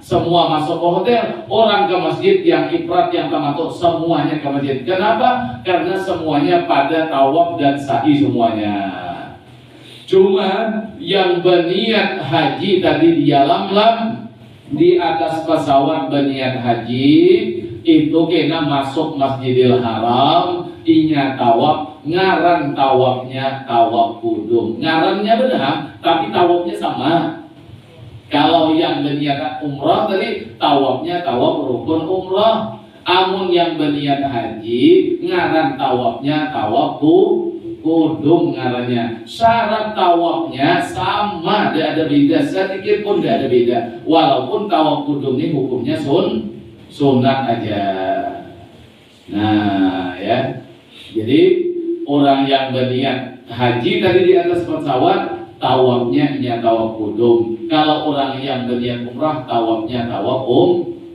semua masuk ke hotel, orang ke masjid, yang ifrat, yang tamattu, semuanya ke masjid. Kenapa? Karena semuanya pada tawaf dan sa'i semuanya. Cuma yang berniat haji tadi di lam di atas pesawat berniat haji itu kena masuk Masjidil Haram, inya tawaf, ngaran tawafnya tawaf kudum. Ngarannya benar, tapi tawafnya sama. Kalau yang berniat umrah tadi tawafnya tawaf rukun umrah. Amun yang berniat haji ngaran tawafnya tawaf kudum ngarannya. Syarat tawafnya sama, tidak ada beda, sedikit pun tidak ada beda. Walaupun tawaf kudum ini hukumnya sunat aja. Nah ya, jadi orang yang berniat haji tadi di atas pesawat tawafnya hanya tawaf kudum. Kalau orang yang berniat umrah tawafnya tawaf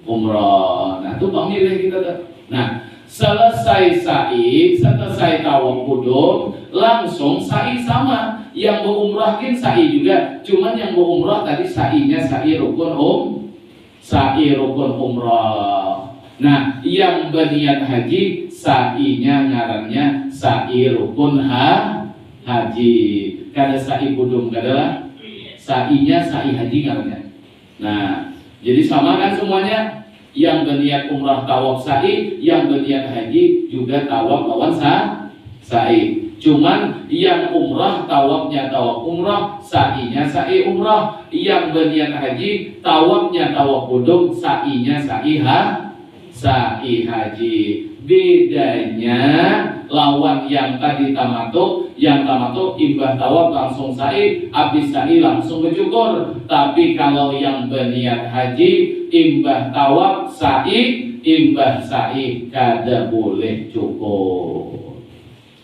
umrah. Nah itu pemilih kita tuh. Nah selesai sa'i, selesai tawaf kudum, langsung sa'i sama. Yang berumrahkin sa'i juga, cuman yang berumrah tadi sa'inya sa'i rukun umrah. Nah yang berniat haji sa'inya ngarannya sa'i rukun haji. Kada sa'i kudum, kada sa'inya sa'i haji ngarannya. Nah jadi sama kan semuanya. Yang berniat umrah tawaf sa'i, yang berniat haji juga tawaf lawan sa'i. Cuman yang umrah tawafnya tawaf umrah, sa'inya sa'i umrah. Yang berniat haji tawafnya tawaf kudum, sa'inya sa'i haji. Bedanya lawan yang tadi tamattu, yang tamattu imbah tawaf langsung sa'i, habis sa'i langsung bercukur. Tapi kalau yang berniat haji imbah tawaf sa'i, imbah sa'i kada boleh cukur.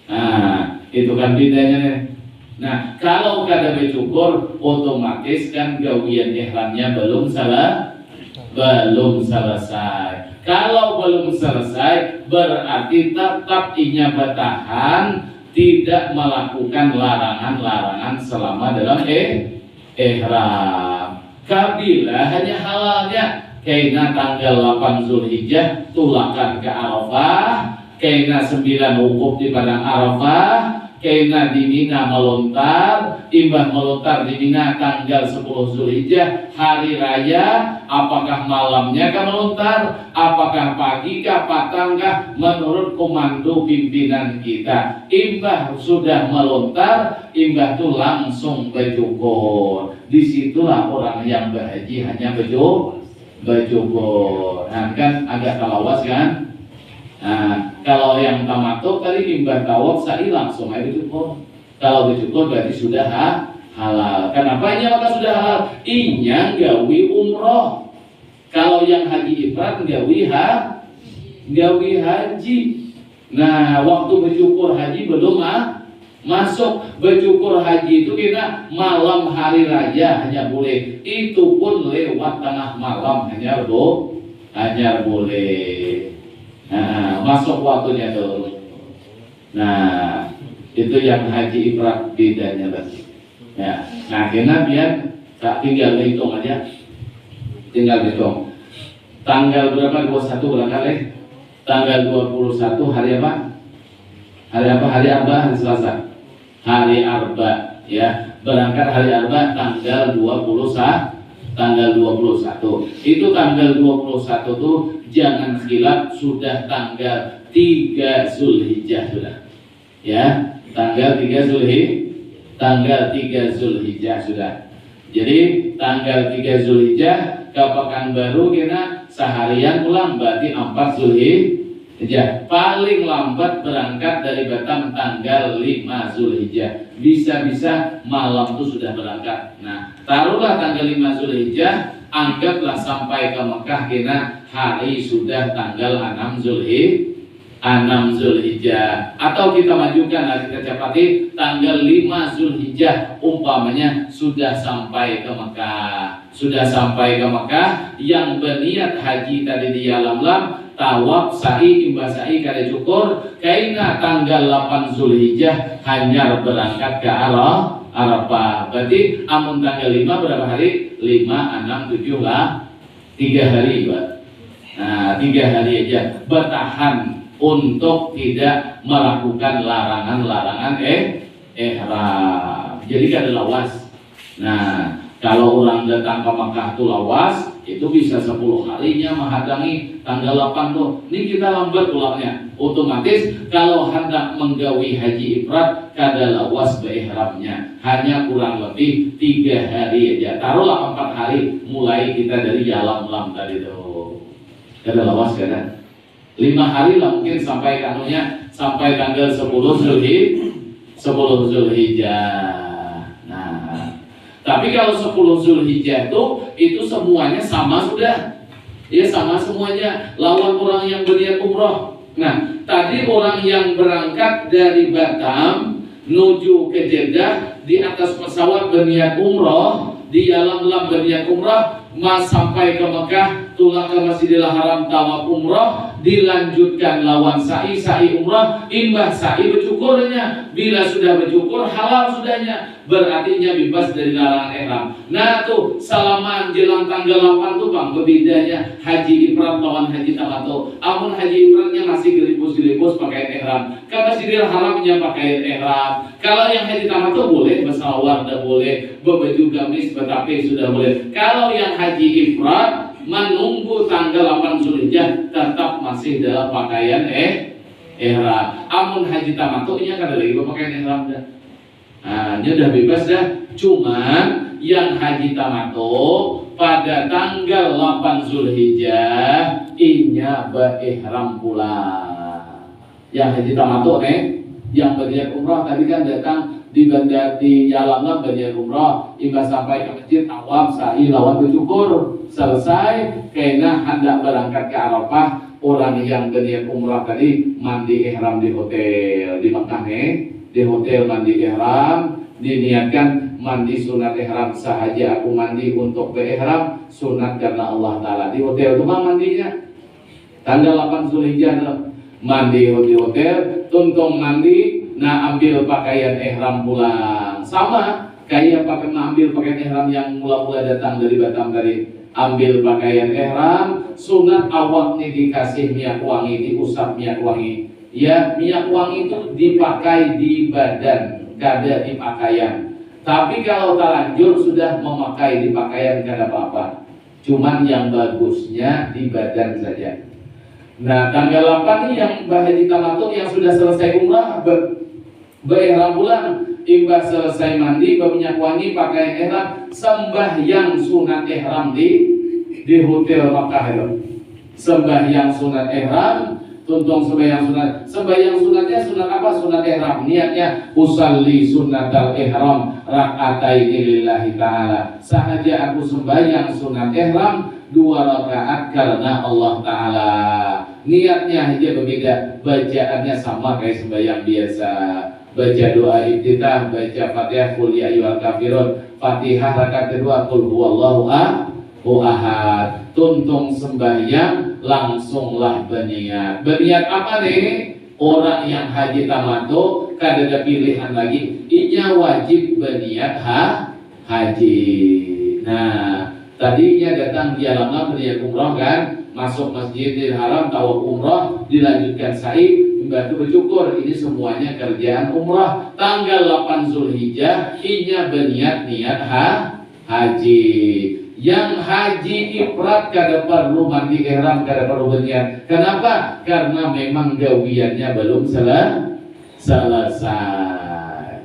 Nah itu kan bedanya. Nah kalau kada bercukur otomatis kan gawian ihramnya belum selesai. Kalau belum selesai berarti tetap inya bertahan tidak melakukan larangan-larangan selama dalam ihram. Kabila hanya halalnya kaina tanggal 8 Zulhijjah tulakan ke Arafah, kaina 9 wukuf di padang Arafah, kaina di Mina melontar, imbah melontar di Mina tanggal 10 Zulhijjah hari raya. Apakah malamnya kah melontar, apakah pagi kah, petang kah, menurut komando pimpinan kita. Imbah sudah melontar, imbah itu langsung bercukur. Disitulah orang yang berhaji hanya bercukur. Nah kan agak kelawas kan. Nah kalau yang tamattu tadi imbah tawaf sa'i langsung aja bercukur. Kalau bercukur berarti sudah halal. Kenapa ini maka sudah halal? Inya gawi umroh. Kalau yang haji ifrat gawi haji. Nah waktu bercukur haji belum masuk. Bercukur haji itu kita malam hari raya hanya boleh. Itu pun lewat tengah malam hanya boleh. Nah masuk waktunya tuh. Nah itu yang haji ifrat bedanya berarti. Ya, nah kena biar tak tinggal hitung aja. Tinggal hitung. Tanggal berapa? 21 barangkali. Tanggal 21 hari apa? Hari apa? Hari Arba, hari Selasa. Hari Arba ya. Berangkat hari Arba tanggal 21. Tanggal 21. Itu tanggal 21 tuh jangan khilaf sudah tanggal 3 Zulhijjah sudah. Ya, tanggal 3 Zulhijjah sudah. Jadi tanggal 3 Zulhijjah ke Pekanbaru kena seharian pulang berarti 4 Zulhijjah. Paling lambat berangkat dari Batam tanggal 5 Zulhijjah. Bisa-bisa malam itu sudah berangkat. Nah, taruhlah tanggal 5 Zulhijjah, anggaplah sampai ke Mekah kena hari sudah tanggal 6 Zulhijjah. Atau kita majukan, kita capati tanggal 5 Zulhijjah umpamanya sudah sampai ke Mekah. Sudah sampai ke Mekah, yang berniat haji tadi di lam tawaf sa'i imbah sa'i kada cukur, kaina tanggal 8 Zulhijjah hanya berangkat ke Arafah. Berarti amun tanggal 5 berapa hari? 5, 6, 7 lah. 3 hari Pak. Nah 3 hari aja bertahan untuk tidak melakukan larangan-larangan ihram. Jadi kada lawas. Nah kalau orang datang ke Makkah itu lawas, itu bisa 10 harinya menghadangi tanggal 8 tuh. Ini kita lambat pulangnya. Otomatis kalau hendak menggawi haji ifrat kada lawas beihramnya. Hanya kurang lebih 3 hari aja. Taruhlah 4 hari mulai kita dari Yalam-Lam tadi tuh. Kada lawas kada. 5 hari lah mungkin sampai kanunya sampai tanggal 10 Zulhijjah. Nah, tapi kalau 10 Zulhijjah itu semuanya sama sudah. Ya sama semuanya. Lawan orang yang berniat umroh. Nah, tadi orang yang berangkat dari Batam menuju ke Jeddah di atas pesawat berniat umroh, di Yalam-Lam berniat umroh, sampai ke Mekah, tulang ke Masjidil Haram tawaf umroh, dilanjutkan lawan sa'i umroh, imbah sa'i bercukurnya. Bila sudah bercukur halal sudahnya, berartinya bebas dari larangan ihram. Nah tuh salaman jelang tanggal 8 tuh Bang, berbedanya haji ifrat lawan haji tamattu. Amun haji ifratnya masih gelipus pakai ihram, ke Masjidil Haramnya pakai ihram. Kalau yang haji tamattu boleh bersalawat, tidak boleh berbaju gamis, betape sudah boleh. Kalau yang haji ifrat menunggu tanggal 8 Zulhijjah tetap masih dalam pakaian ihram. Amun haji tamattunya kada lagi berpakaian ihram dah. Nah, ini udah bebas dah. Cuman yang haji tamattu pada tanggal 8 Zulhijjah inya berihram pula. Yang haji tamattu yang berniat umrah tadi kan datang di bandar di Yalam-Lam berniat umrah, imbas sampai ke masjid tawaf sa'i lawan bercukur selesai kena hendak berangkat ke Arafah. Orang yang berniat umrah tadi mandi ihram di hotel di Mekah di hotel mandi ihram, diniatkan mandi sunat ihram sahaja aku mandi untuk berihram sunat karena Allah Ta'ala. Di hotel itu mah mandinya tanggal 8 Zulhijjah mandi di hotel, tuntung mandi, nah ambil pakaian ihram pulang. Sama kayak pakai ambil pakaian ihram yang mula-mula datang dari Batam tadi. Ambil pakaian ihram, sunat awak nih dikasih minyak wangi, diusap minyak wangi. Ya, minyak wangi itu dipakai di badan, kada di pakaian. Tapi kalau terlanjur sudah memakai di pakaian kada apa-apa. Cuman yang bagusnya di badan saja. Nah, tanggal 8 nih yang haji tamattu yang sudah selesai umrah berihram pulang, imbas selesai mandi berminyak wangi pakai ihram, sembahyang sunat ihram di hotel Makkah itu. Sembahyang sunat ihram, tuntung sembahyang sunatnya sunat apa? Sunat ihram. Niatnya usalli sunatal ihram rak'ataini lillahi ta'ala. Sahaja aku sembahyang sunat ihram 2 rakaat karena Allah Ta'ala. Niatnya aja berbeda, bacaannya sama kayak sembahyang biasa. Baca doa iftitah, baca Fatihah qul ya ayyuhal kafirun, Fatihah rakaat kedua qul huwallahu ahad. Tuntung sembahyang langsunglah berniat. Berniat apa nih? Orang yang haji tamattu kada ada pilihan lagi, inya wajib berniat haji. Nah, tadinya datang di Yalam-Lam berniat umrah kan, masuk Masjidil Haram tawaf umrah, dilanjutkan sa'i, membantu bercukur. Ini semuanya kerjaan umrah. Tanggal 8 Zulhijjah inya berniat haji. Yang haji ifrat kada perlu mandi ihram, kada perlu berniat. Kenapa? Karena memang gawiannya belum selesai.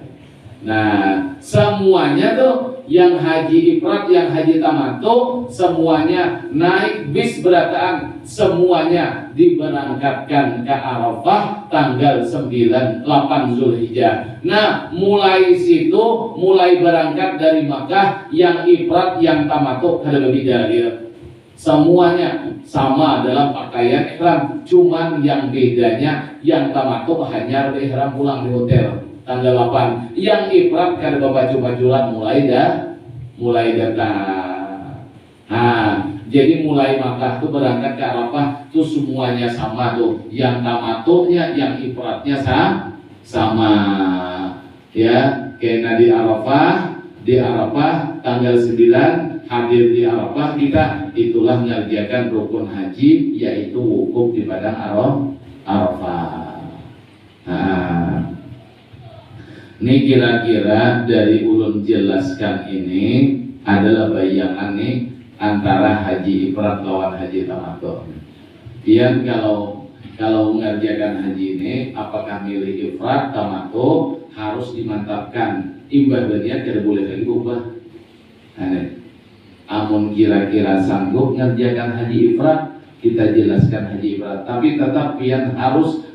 Nah, semuanya tuh yang haji ifrat, yang haji tamattu, semuanya naik bis berataan, semuanya diberangkatkan ke Arafah tanggal 8 Zulhijjah. Nah, mulai situ, mulai berangkat dari Makkah, yang ifrat, yang tamattu kada berbeda dia. Semuanya sama dalam pakaian ihram, cuman yang bedanya yang tamattu hanya ihram pulang di hotel tanggal 8. Yang ifrat kada baju-bajulan mulai datang. Nah, jadi mulai Makkah tuh berangkat ke Arafah tuh semuanya sama tuh. Yang tamattunya, yang ifratnya sama. Ya, kena di Arafah tanggal 9 hadir di Arafah, kita itulah mengerjakan rukun haji, yaitu wukuf di padang Arafah. Nah, ini kira-kira dari ulun jelaskan ini adalah bayangan nih antara haji ifrat lawan haji tamattu. Pian kalau mengerjakan haji ini, apakah milih ifrat tamattu, harus dimantapkan. Imbah berniat tidak boleh lagi ubah. Amun kira-kira sanggup mengerjakan haji ifrat, kita jelaskan haji ifrat. Tapi tetap pian harus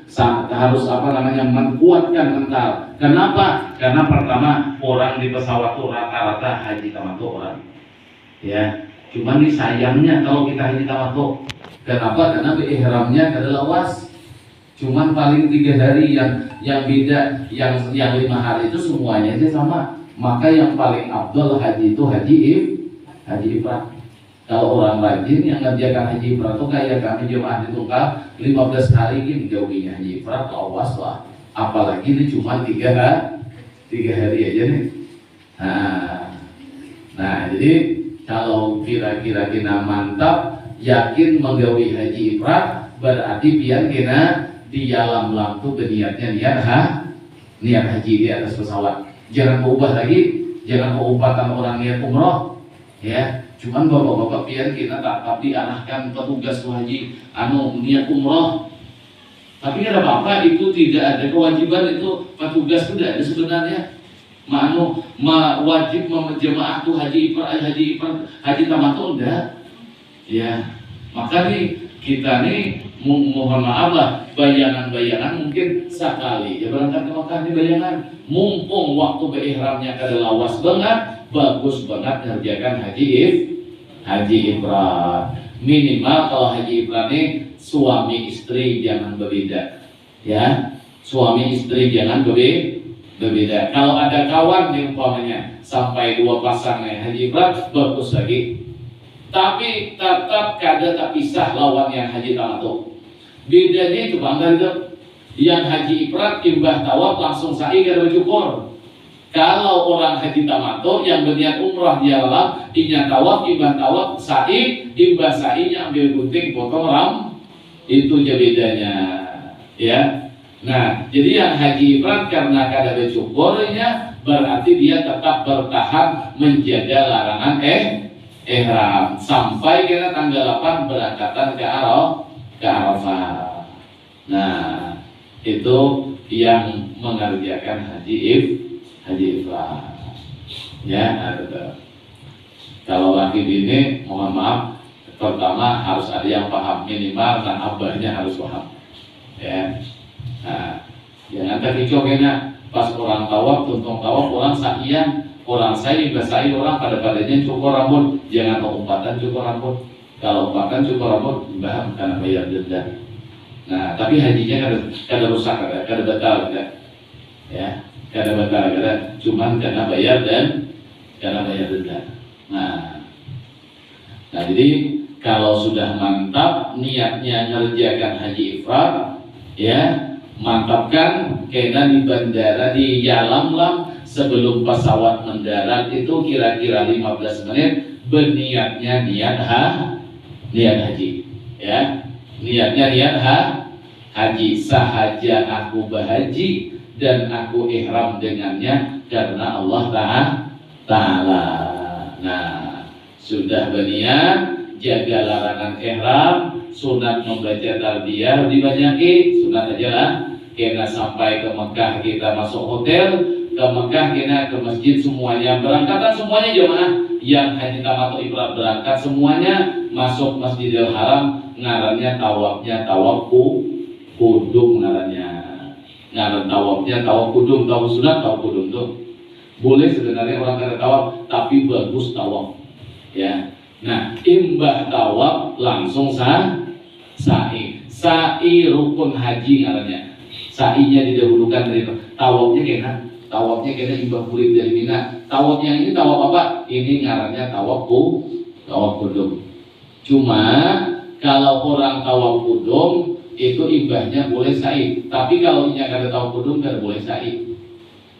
menguatkan mental. Kenapa? Karena pertama, orang di pesawat itu rata-rata haji tamattu orang. Ya, cuman nih sayangnya kalau kita haji tamattu. Kenapa? Karena ihramnya kada lawas. Cuman paling 3 hari yang beda, yang 5 hari itu semuanya aja sama. Maka yang paling afdal haji itu haji ifrat. Kalau orang rajin yang ngerjakan haji ifrat itu kayak kami jemaah di Tunggal 15 hari ini jauhinya haji ifrat, awas lah. Apalagi ini cuma 3 hari aja nih. Nah jadi kalau kira-kira kita mantap yakin menggawi haji ifrat, berarti pian kena di dalam lampu berniatnya niat haji di atas pesawat. Jangan berubah lagi, jangan berubahkan orang niat umroh, ya. Cuman bapak-bapak pian kita tak diarahkan petugas haji niat umroh. Tapi ada apa itu tidak ada kewajiban itu petugas itu tidak ada sebenarnya. Wajib jemaah tuh haji tamattu enggak. Ya, maka nih kita nih mohon maaf lah, bayangan-bayangan mungkin sekali ya berangkat ke Mekah nih bayangan, mumpung waktu beihramnya kada lawas banget, bagus banget mengerjakan haji ifrat. Minimal kalau haji ifrat nih suami istri jangan berbeda, ya, suami istri jangan berbeda. Kalau ada kawan nih umpamanya sampai 2 pasang nih haji ifrat, bagus lagi. Tapi tetap kada tak pisah lawan yang haji tamattu. Bedanya itu bang, yang haji ifrat imbah tawaf langsung sa'i kada bercukur. Kalau orang haji tamattu yang berniat umrah dia lalang, inya tawaf, imbah tawaf sa'i, imbah sa'inya ambil gunting potong ram, itu aja bedanya, ya. Nah, jadi yang haji ifrat karena kada bercukurnya berarti dia tetap bertahan menjaga larangan ihram sampai kita tanggal 8 berangkatan ke Arafah. Nah, itu yang mengerjakan haji ifrat. Ya, kalau laki bini mohon maaf, pertama harus ada yang paham, minimal dan abahnya harus paham. Ya. Nah, jangan terkecoh kena pas orang tawaf, tuntung tawaf orang sa'ian. Orang saya bahasai orang pada-padanya cukur rambut, jangan umpatan cukur rambut. Kalau umpatan cukur rambut, bahkan karena bayar denda. Nah, tapi hajinya kada rusak, kada batal, ya, kada batal, cuman karena bayar denda. Nah, jadi kalau sudah mantap niatnya ngerjakan haji ifrat, ya, mantapkan kena di bandara di Yalamlam. Sebelum pesawat mendarat itu kira-kira 15 menit berniatnya niat haji, ya, niatnya niat haji. Sahaja aku berhaji dan aku ihram dengannya karena Allah Ta'ala. Nah, sudah berniat jaga larangan ihram, sunat membaca tarbiyah dibanyaki, sunat aja lah. Kena sampai ke Mekah kita masuk hotel, ke Mekah kena ke masjid semuanya berangkatan semuanya jemaah yang haji tamattu ifrat berangkat semuanya masuk Masjidil Haram, ngarannya tawafnya tawaf kudum, ngaran tawafnya tawaf kudum. Tawaf sunat tawaf kudum tuh boleh sebenarnya orang kada tawaf, tapi bagus tawaf, ya. Nah, imbah tawaf langsung sa'i rukun haji ngarannya. Sa'inya didahulukan dari tawafnya kena imbah kulit dari Mina. Tawaf yang ini tawaf apa? Ini ngarannya tawaf kudum. Cuma kalau orang tawaf kudum itu imbahnya boleh sa'i. Tapi kalau ini kada tawaf kudum kada boleh sa'i.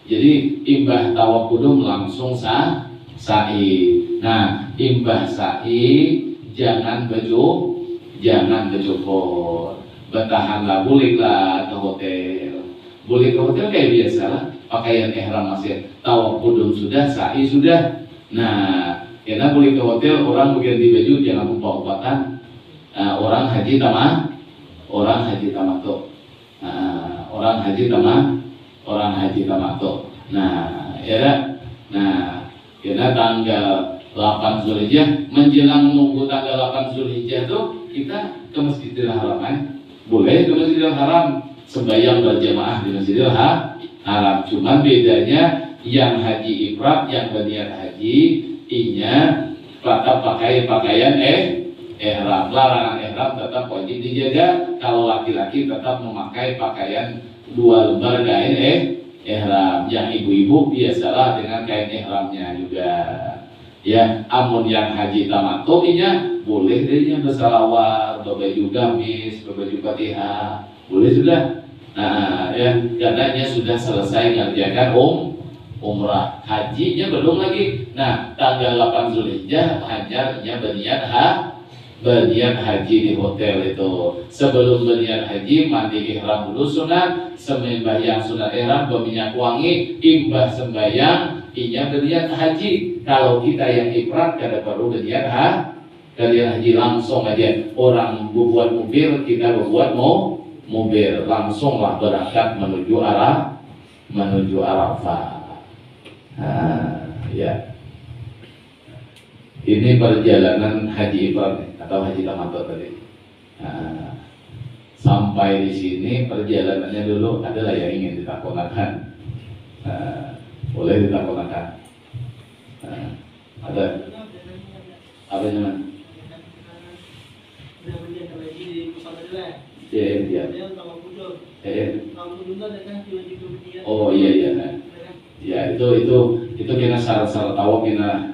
Jadi imbah tawaf kudum langsung sa'i. Nah, imbah sa'i jangan bercukur. Bertahanlah, buliklah ke hotel. Bulik ke hotel kayak biasa lah. Pakaian ihram masih, tawaf kudum sudah, sa'i sudah. Nah, karena bulik ke hotel orang berganti baju jangan lupa obatan. Orang haji tamat, orang haji tamato. Orang haji tamato. Nah, ya. Nah, karena tanggal 8 Zulhijjah menjelang nunggu tanggal 8 Zulhijjah tuh kita ke Masjidil Haram boleh ke Masjidil Haram sembahyang berjamaah di Masjidil Haram. Cuman bedanya yang haji ifrat yang berniat haji inya tetap pakai pakaian ihram. Larangan ihram tetap wajib dijaga. Kalau laki-laki tetap memakai pakaian 2 lembar kain ihram. Yang ibu-ibu biasalah dengan kain ihramnya juga. Ya, amun yang haji tamattu nya boleh dehnya bersalawat, berbaju gamis, berbaju Fatihah, boleh sudah. Nah, ya, katanya sudah selesai ngerjakan umrah, hajinya belum lagi. Nah, tanggal 8 Zulhijjah hanya berniat haji di hotel itu. Sebelum berniat haji mandi ihram dulu sunat, sembahyang sunat ihram berminyak wangi, imbah sembahyang inya berniat haji. Kalau kita yang ifrat kada perlu berniat haji langsung aja. Orang berbuat mobil, kita berbuat mobil, langsunglah berangkat menuju Arafah. Ya. Ini perjalanan haji ifrat atau haji tamattu tadi. Sampai di sini perjalanannya dulu adalah yang ingin ditakonakan. Boleh ditakonakan. Ada apa namanya? Iya. Oh iya. Ya itu kena syarat-syarat tawaf kena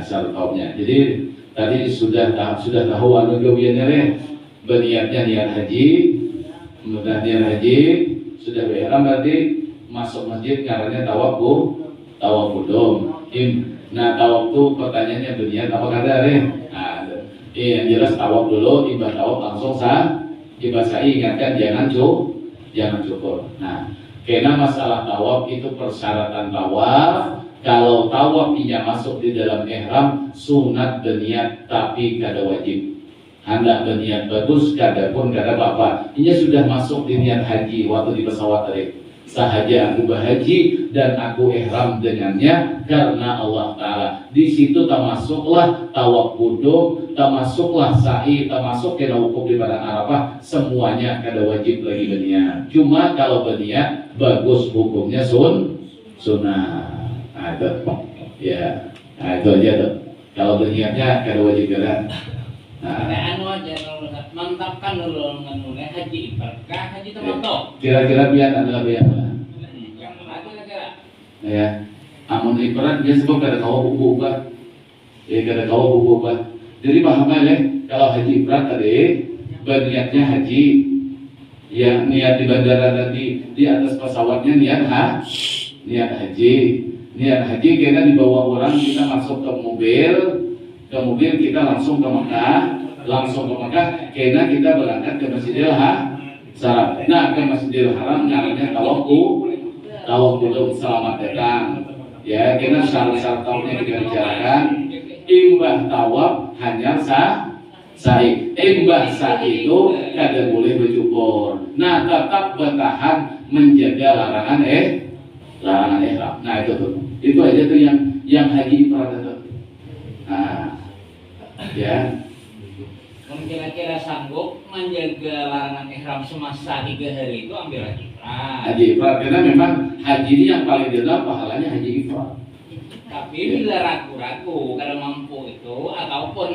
syarat tawafnya. Jadi tadi sudah tahu anu gawiannya berniatnya niat haji, kemudian niat haji sudah berihram berarti masuk masjid karena tawaf kudum. Nah tawaf itu pertanyaannya berniat apa kada yang jelas tawaf dulu, ibadah tawaf langsung ibadah sa'i ingatkan jangan cukur. Nah, karena masalah tawaf itu persyaratan tawaf. Kalau tawaf inya masuk di dalam ihram sunat berniat tapi kada wajib. Hendak berniat bagus kada pun kada apa-apa. Inya sudah masuk di niat haji waktu di pesawat tadi. Sahaja aku berhaji dan aku ihram dengannya karena Allah Ta'ala. Di situ termasuklah tawaf kudum, termasuklah sa'i, termasuk kena wukuf di padang Arafah. Semuanya kada wajib lagi berniat. Cuma kalau berniat bagus hukumnya sunnah. Itu ya, itu aja tuh. Kalau berniatnya kada wajib kada. Anu aja mantapkan dulu nganune haji ifratkah haji tamattu. Kira-kira biar adalah biar. Ya, amun ifrat dia sebab kada kawa buku ubah. Kada kawa buku ubah. Jadi paham ya, kalau haji ifrat tadi berniatnya haji, yang niat di bandara tadi di atas pesawatnya niat haji. Niat haji karena dibawa orang kita masuk ke mobil kita langsung ke Mekah, karena kita berangkat ke Masjidil Haram. Nah, ke Masjidil Haram ngarannya tawaf kudum, selamat datang. Ya, karena syarat-syarat tawafnya kita bicarakan. Imbah tawaf hanya sa'i. Imbah sa'i itu kada boleh bercukur. Nah, tetap bertahan menjaga larangan ihram. Nah, itu aja tuh yang haji ifrat itu. Nah, ya. Kira-kira sanggup menjaga larangan ihram semasa 3 hari itu ambil haji ifrat. Haji ifrat karena memang haji ini yang paling jelas pahalanya haji ifrat. Tapi bila ragu-ragu kada mampu itu ataupun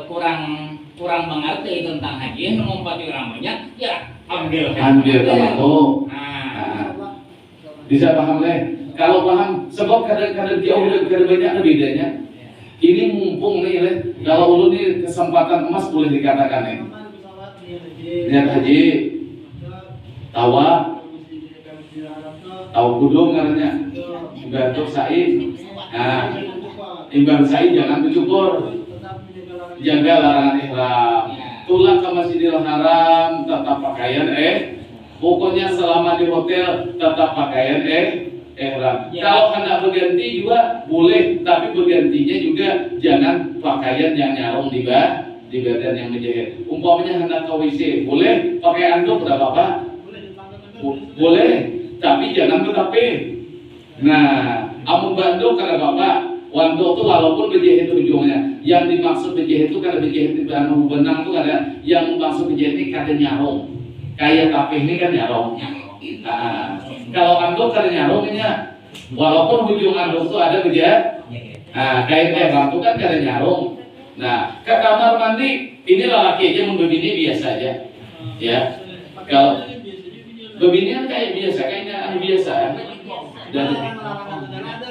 kurang mengerti tentang haji mengumpati orang banyak, ya ambil tamattu. Bisa paham deh. Kalau paham, sebab kadang-kadang jauh dan kadang banyak bedanya. Ini mumpung nih, kalau ulun nih kesempatan emas boleh dikatakan nih. Niat haji, tawaf kudum karena ibadah sa'i. Nah, ibadah sa'i jangan bercukur. jaga larangan ihram. Pulang ke Masjidil Haram tetap pakaian pokoknya selama di hotel tetap pakaian ihram. Kalau hendak berganti juga boleh, tapi bergantinya juga jangan pakaian yang nyarung di badan yang menjahit. Umpamanya hendak ke WC, boleh pakai anduk, tidak apa-apa. Boleh, tapi jangan bertapih. Nah, amun banduk kada apa-apa. Wanduk itu walaupun berjahit ujungnya, yang dimaksud berjahit itu kada berjahit di anu benang itu kada, yang maksud berjahit ini kada nyarung. Kayak tapih ini kan nyarung. Nah, kalau anduk kada nyarungnya, walaupun ujung anduk itu ada berjahit. Nah, kayak itu kan kada nyarung. Nah, ke kamar mandi ini lelaki aja membebini biasa aja, ya. Kalau bebinian kayak biasa, kayaknya biasa. Dan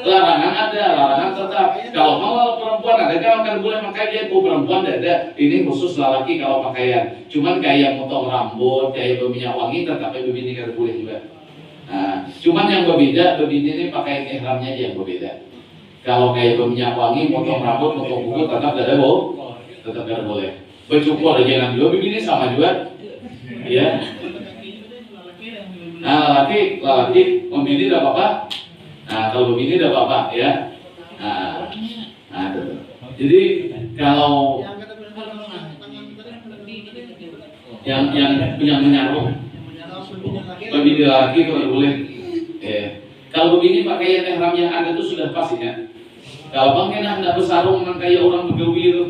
larangan tetap. Kalau mau perempuan ada kan boleh pakai dia, perempuan ada. Ini khusus lelaki kalau pakaian. Cuman kayak motong rambut, kayak berminyak wangi, tetapi bebini kan boleh juga. Nah, cuman yang berbeda, bebini ini pakaian ihramnya aja yang berbeda. Kalau kayak berminyak wangi, potong rambut, potong kuku, tetap ada tetap ada boleh. Bercukur jangan juga, begini sama juga, ya. Nah, laki membini tidak apa-apa. Nah, kalau begini tidak apa-apa, ya. Nah, jadi kalau yang menyarung, begini laki kalau boleh. Kalau begini pakaian ihram yang ada itu sudah pasti ya. Kalau bang kena hendak bersarung kayak orang begawi itu,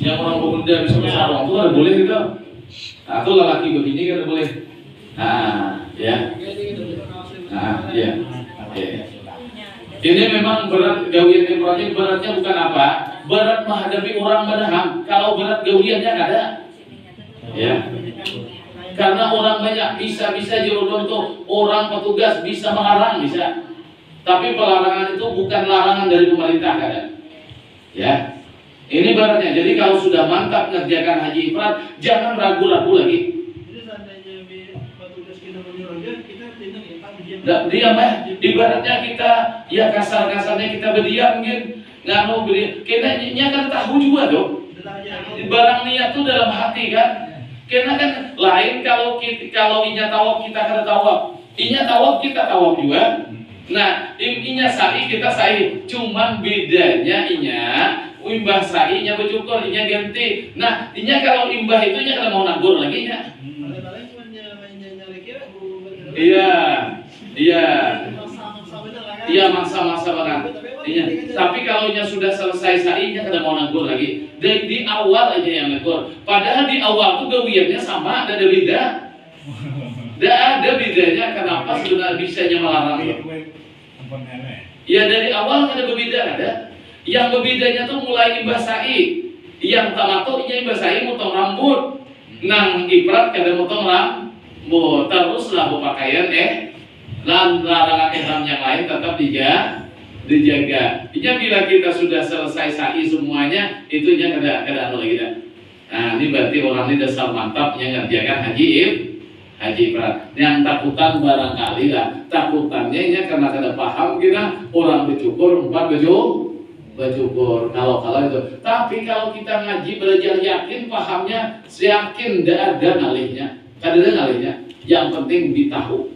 yang orang pemuda bisa bersarung itu ada boleh gitu. Nah, itu lelaki begini kan boleh. Nah, ya. Nah, ya. Ini memang berat gawian ihramnya, beratnya bukan apa? Berat menghadapi orang berham. Kalau berat gawiannya ada. Ya. Karena orang banyak bisa jodoh tuh orang petugas bisa melarang bisa. Tapi pelarangan itu bukan larangan dari pemerintah kadang. Ya. Ini beratnya. Jadi kalau sudah mantap ngerjakan haji ifrat, jangan ragu-ragu lagi. Diam ya. Ibaratnya kita ya kasar-kasarnya kita berdiam mungkin nggak mau beli. Kayaknya kan tahu juga dong. Barang niat itu dalam hati kan. Karena kan lain kalau inya tawaf kita kada tawaf, inya tawaf kita tawaf juga. Nah, inya sa'i kita sa'i, cuman bedanya inya imbah sa'i inya bercukur, inya ganti. Nah, inya kalau imbah itu inya kada mau nabur lagi inya. Iya masa-masa banget. Iya. Tapi kalau inya sudah selesai sa'i inya kada mau nabur lagi. Di awal aja yang negur. Padahal di awal tuh gawiannya sama, ada beda. Tidak ada bedanya. Kenapa sebenarnya bisanya melarang? Ya dari awal ada berbeda ada. Yang berbedanya tuh mulai imbah sa'i. Yang tamato nya imbah sa'i motong rambut. Nang ifrat kada motong rambut. Teruslah berpakaian larangan ihram yang lain tetap dijaga. Bila kita sudah selesai sa'i semuanya, itu nya kada anu lagi dah. Nah, ini berarti orang ini dasar mantap yang ngerjakan haji ifrat. Yang takutan barangkali lah, takutannya nya karena kada paham kira orang bercukur empat bercukur. Kalau itu. Tapi kalau kita ngaji belajar yakin pahamnya, yakin tidak ada ngalihnya. Kada ada ngalihnya. Yang penting ditahu.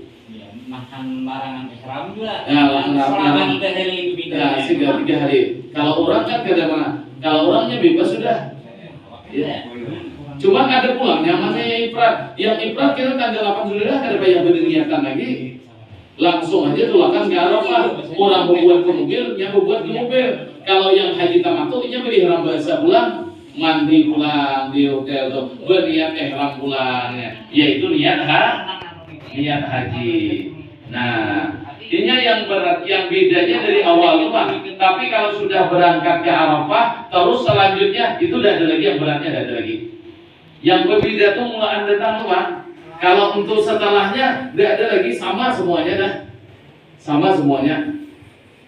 Makan larangan ihram juga. Selama 3 hari itu beda. Ya, 3 hari. Kalau orang kan kada mana. Kalau orangnya bebas sudah. Ya. Cuman ada pulang nyamannya ifrat. Yang ifrat kita tanggal 8 Zulhijjah kada payah berniatan lagi. Langsung aja tulakan ke Arafah. Orang membuat ke mobil, yang membuat ke mobil. Kalau yang haji tamattu nya berihram bahasa pulang, mandi pulang di hotel tuh, berniat ihram pulang ya. Yaitu niat haji. Nah, ini yang berat, yang bedanya dari awal itu Pak. Tapi kalau sudah berangkat ke Arafah, terus selanjutnya itu udah ada lagi yang beratnya, ada lagi. Yang berbeda tuh mulai datang tuh Pak. Kalau untuk setelahnya tidak ada lagi, sama semuanya dah. Sama semuanya.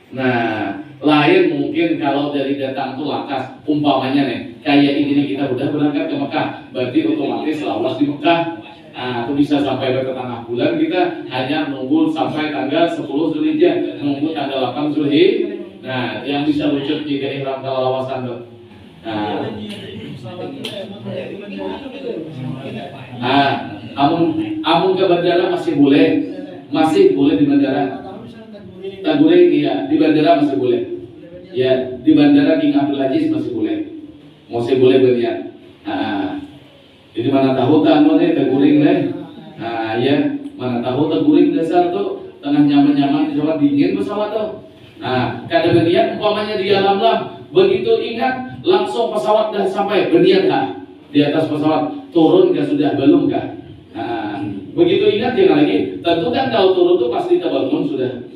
Nah, lain mungkin kalau dari datang tuh lakas, umpamanya nih, kayak ini kita udah berangkat ke Mekah, berarti otomatis lawas di Mekah. Nah, itu bisa sampai ke tengah bulan, kita hanya nunggu sampai tanggal 10 Zulhijjah, nunggu tanggal 8 Zulhijjah. Nah, yang bisa lucut jika ihram kalau lawasan tuh. Nah, amun ke bandara masih boleh di bandara. Taguring iya, di bandara masih boleh. Ya, di bandara King Abdul Aziz masih boleh berniat. Jadi mana tahu tamu nih taguring deh. Ya, mana tahu taguring dasar tuh tengah nyaman-nyaman di pesawat dingin pesawat tuh. Kada berniat umpamanya di alam lah. Begitu ingat langsung pesawat dah sampai berniat kah? Di atas pesawat turun kah sudah belum kah? Begitu ingat jangan lagi. Tentu kan kalau turun tuh pasti terbangun sudah.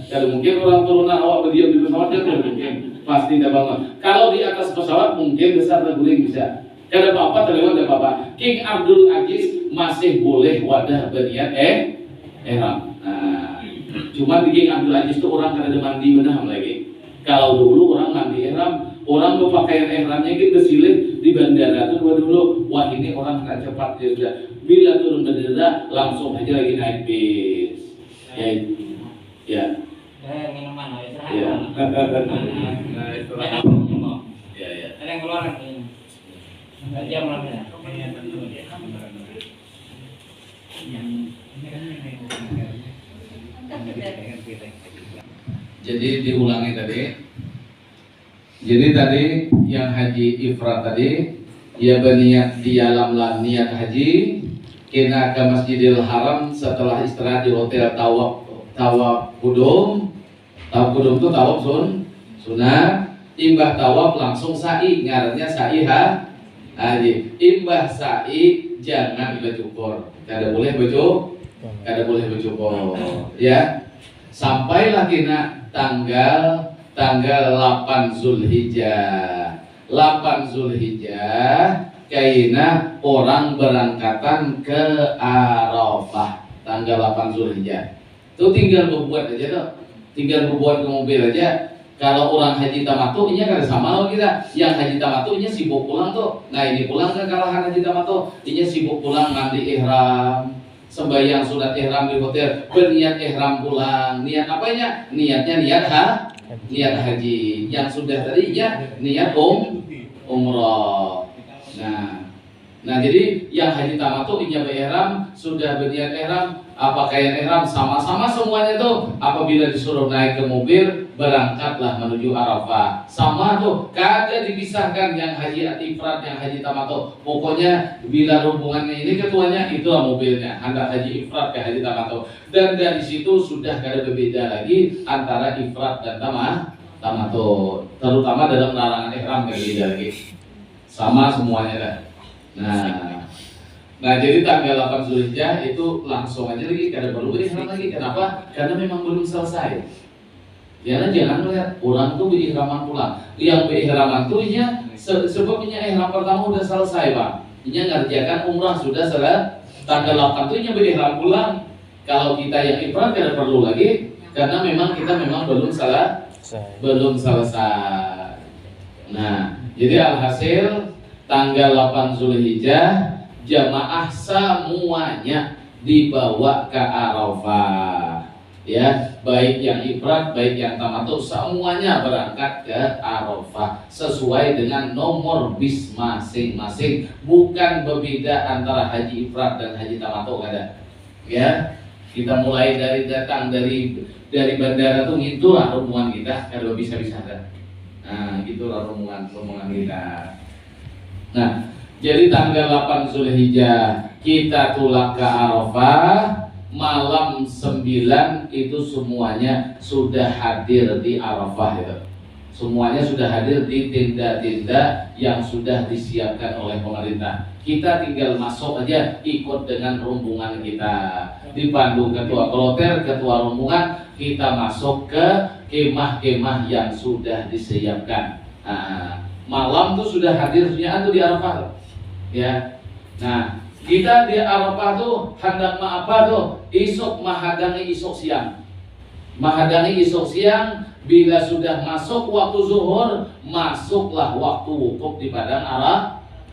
Kalau mungkin orang turunan awak berdiam di pesawat kan tidak mungkin. Pasti terbangun. Kalau di atas pesawat mungkin besar terguling bisa. Kada apa-apa terlewat ada apa-apa. King Abdul Aziz masih boleh wadah berniat ihram. Cuma di King Abdul Aziz itu orang kada ada mandi benam lagi. Kalau dulu orang mandi ihram, orang berpakaian ihramnya gitu bersilih di bandara tuh dulu. Wah ini orang tak cepat dia sudah. Bila turun bandara langsung aja lagi naik bis. Ya. Minuman ya. Ya. Ada yang keluar ini. Dia mulai. Jadi diulangi tadi. Jadi tadi yang haji ifrat tadi, ia berniat di alam lah niat haji, kena ke Masjidil Haram setelah istirahat di hotel tawaf kudum. Tawaf kudum itu tawaf sunnah. Imbah tawaf langsung sa'i, ngarannya sa'i haji. Imbah sa'i jangan bercukur. Kada boleh bercukur. Ya. Sampailah kena tanggal 8 Zulhijjah. 8 Zulhijjah kaina orang berangkatan ke Arafah. Tanggal 8 Zulhijjah. Itu tinggal berbuat aja tuh. Tinggal berbuat ke mobil aja. Kalau orang haji tamattu nya kada sama loh kita. Yang haji tamattu nya sibuk pulang tuh. Nah ini pulang ke kalahan haji tamattu, nya sibuk pulang mandi ihram, sembahyang sunat ihram di hotel, berniat ihram pulang. Niat apanya? Niatnya niat haji. Yang sudah tadinya niat umroh. Nah jadi yang haji tamattu nya ihram, sudah berniat ihram, pakaian ihram sama-sama semuanya tuh. Apabila disuruh naik ke mobil, berangkatlah menuju Arafah. Sama tuh, kada dipisahkan yang haji ifrat, yang haji tamattu. Pokoknya bila hubungannya ini ketuanya itulah mobilnya, hendak haji ifrat ke haji tamattu. Dan dari situ sudah kada berbeda lagi antara ifrat dan tamattu. Terutama dalam larangan ihram kada beda lagi. Sama semuanya dah. Nah jadi tanggal 8 Zulhijjah itu langsung aja lagi, kada perlu berihram lagi. Kenapa? Karena memang belum selesai. Jangan melihat orang tuh berihraman pulang. Yang berihraman tuh sebabnya ihram pertama udah selesai Pak. Nya ngerjakan umrah sudah selesai. Tanggal 8 tuh nya berihram pulang. Kalau kita yang ifrat kada perlu lagi, karena memang kita belum selesai. Nah jadi alhasil tanggal 8 Zulhijjah jamaah semuanya dibawa ke Arafah. Ya, baik yang ifrat, baik yang tamattu, semuanya berangkat ke Arafah sesuai dengan nomor bis masing-masing. Bukan berbeda antara haji ifrat dan haji tamattu ada. Ya, kita mulai datang dari bandara tuh itulah rombongan kita kalau bisa ada. Nah, itulah rombongan kita. Nah, jadi tanggal 8 Zulhijjah kita tulak ke Arafah. Malam 9 itu semuanya sudah hadir di Arafah itu. Semuanya sudah hadir di tenda-tenda yang sudah disiapkan oleh pemerintah. Kita tinggal masuk aja, ikut dengan rombongan kita. Dipandu ketua kloter, ketua rombongan, kita masuk ke kemah-kemah yang sudah disiapkan. Malam tuh sudah hadirnya tuh di Arafah. Ya. Nah, kita di Arafah tuh hendak apa tuh? Isuk mahadangi isuk siang. Mahadangi isuk siang, bila sudah masuk waktu zuhur, masuklah waktu wukuf di padang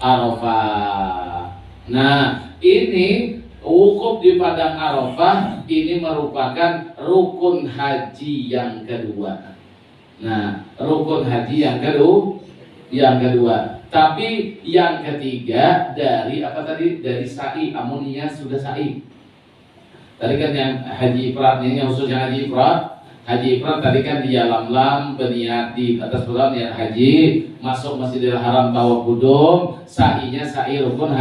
Arafah. Nah, ini wukuf di padang Arafah ini merupakan rukun haji yang kedua. Nah, rukun haji yang kedua. Tapi yang ketiga dari apa tadi? Dari sa'i, amuninya sudah sa'i. Tadi kan yang haji ifrat ini, yang khusus yang haji ifrat. Haji ifrat tadi kan dia lam berniat di atas bulan niat haji, masuk Masjidil Haram tawaf qudum, sa'inya sa'i rukun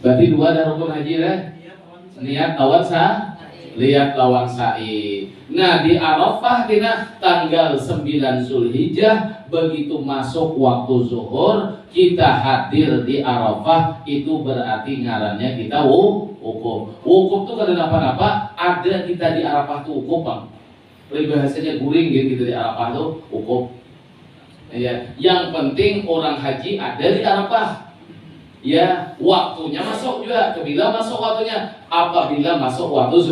berarti dua ada rukun haji deh. Niat lawan lihat lawan sa'i. Nah, di Arafah kita tanggal 9 Zulhijjah begitu masuk waktu zuhur kita hadir di Arafah, itu berarti ngarannya kita wukuf. Wukuf tuh kada apa-apa, ada kita di Arafah tuh wukuf, Bang. Bahasanya guring gitu di Arafah tuh wukuf. Ya, yang penting orang haji ada di Arafah. Ya, waktunya masuk juga. Bila masuk waktunya, apabila masuk waktu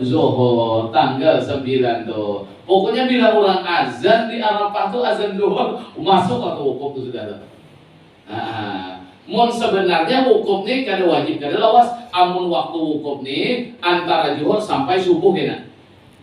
zuhur tanggal 9 tuh. Pokoknya bila orang azan di Arafah tuh azan zuhur, masuk waktu wukuf tuh sudah tuh. Nah, mun sebenarnya wukuf nih kada wajib kada lawas. Amun waktu wukuf nih antara zuhur sampai subuh kena.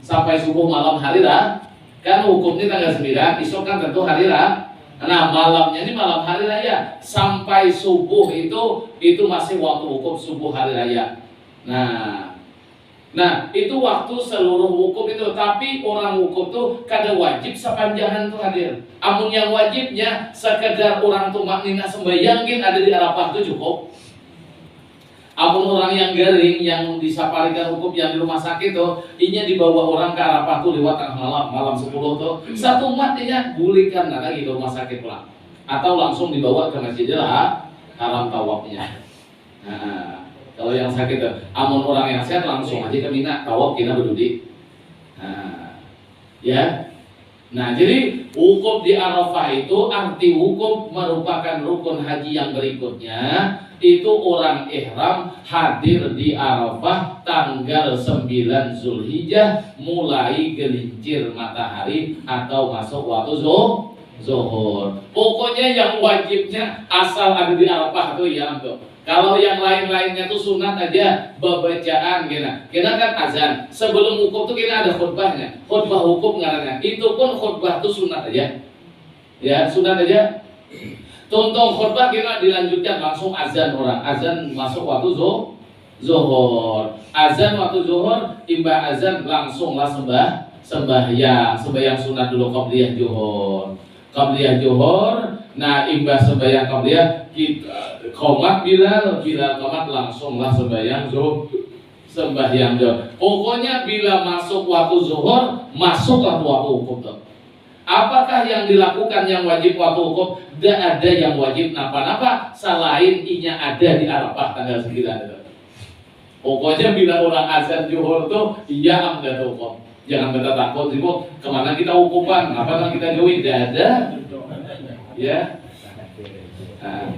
Sampai subuh malam hari lah. Kan wukuf nih tanggal 9, besok kan tentu hari lah. Nah, malamnya ini malam hari raya sampai subuh itu masih waktu wukuf subuh hari raya. Nah, itu waktu seluruh wukuf itu. Tapi orang wukuf tuh kada wajib sepanjangan tuh hadir. Amun yang wajibnya sekedar orang tuh maknina sembahyangin ada di Arafah tuh cukup. Amun orang yang garing, yang disaparikan wukuf yang di rumah sakit tuh, inya dibawa orang ke Arafah tuh lewat tengah malam 10 tuh. Satu umat inya gulingkan lagi ke rumah sakit pulang. Atau langsung dibawa ke Masjidil Haram tawafnya. Nah, kalau yang sakit tuh, amun orang yang sehat langsung aja ke Mina tawaf kita berdudi. Nah, ya. Nah, jadi wukuf di Arafah itu arti wukuf merupakan rukun haji yang berikutnya. Itu orang ihram hadir di Arafah tanggal 9 Zulhijjah mulai gelincir matahari atau masuk waktu zuhur. Pokoknya yang wajibnya asal ada di Arafah tuh ya tuh. Kalau yang lain-lainnya tuh sunat aja, bacaan kena kan azan. Sebelum wukuf tuh kena ada khutbahnya. Khutbah wukuf ngarannya. Itu pun khutbah tuh sunat aja. Ya, sunat aja. Tonton khutbah kena dilanjutkan langsung azan orang. Azan masuk waktu zuhur. Azan waktu zuhur, imbah azan langsunglah sembahyang sunat dulu qabliyah zuhur. Qabliyah zuhur, nah imbah sembahyang qabliyah kita qomat Bilal qomat langsunglah sembahyang zuhur. Pokoknya bila masuk waktu zuhur, masuklah waktu wukuf tuh. Apakah yang dilakukan yang wajib waktu wukuf? Tidak ada yang wajib napa-napa selain inya ada di Arafah tanggal 9 itu. Pokoknya bila orang azan zuhur tuh iya amda wukuf. Jangan kita takut sih kemana kita wukufan, apa kita jauhin, tidak ada. Ya. Nah.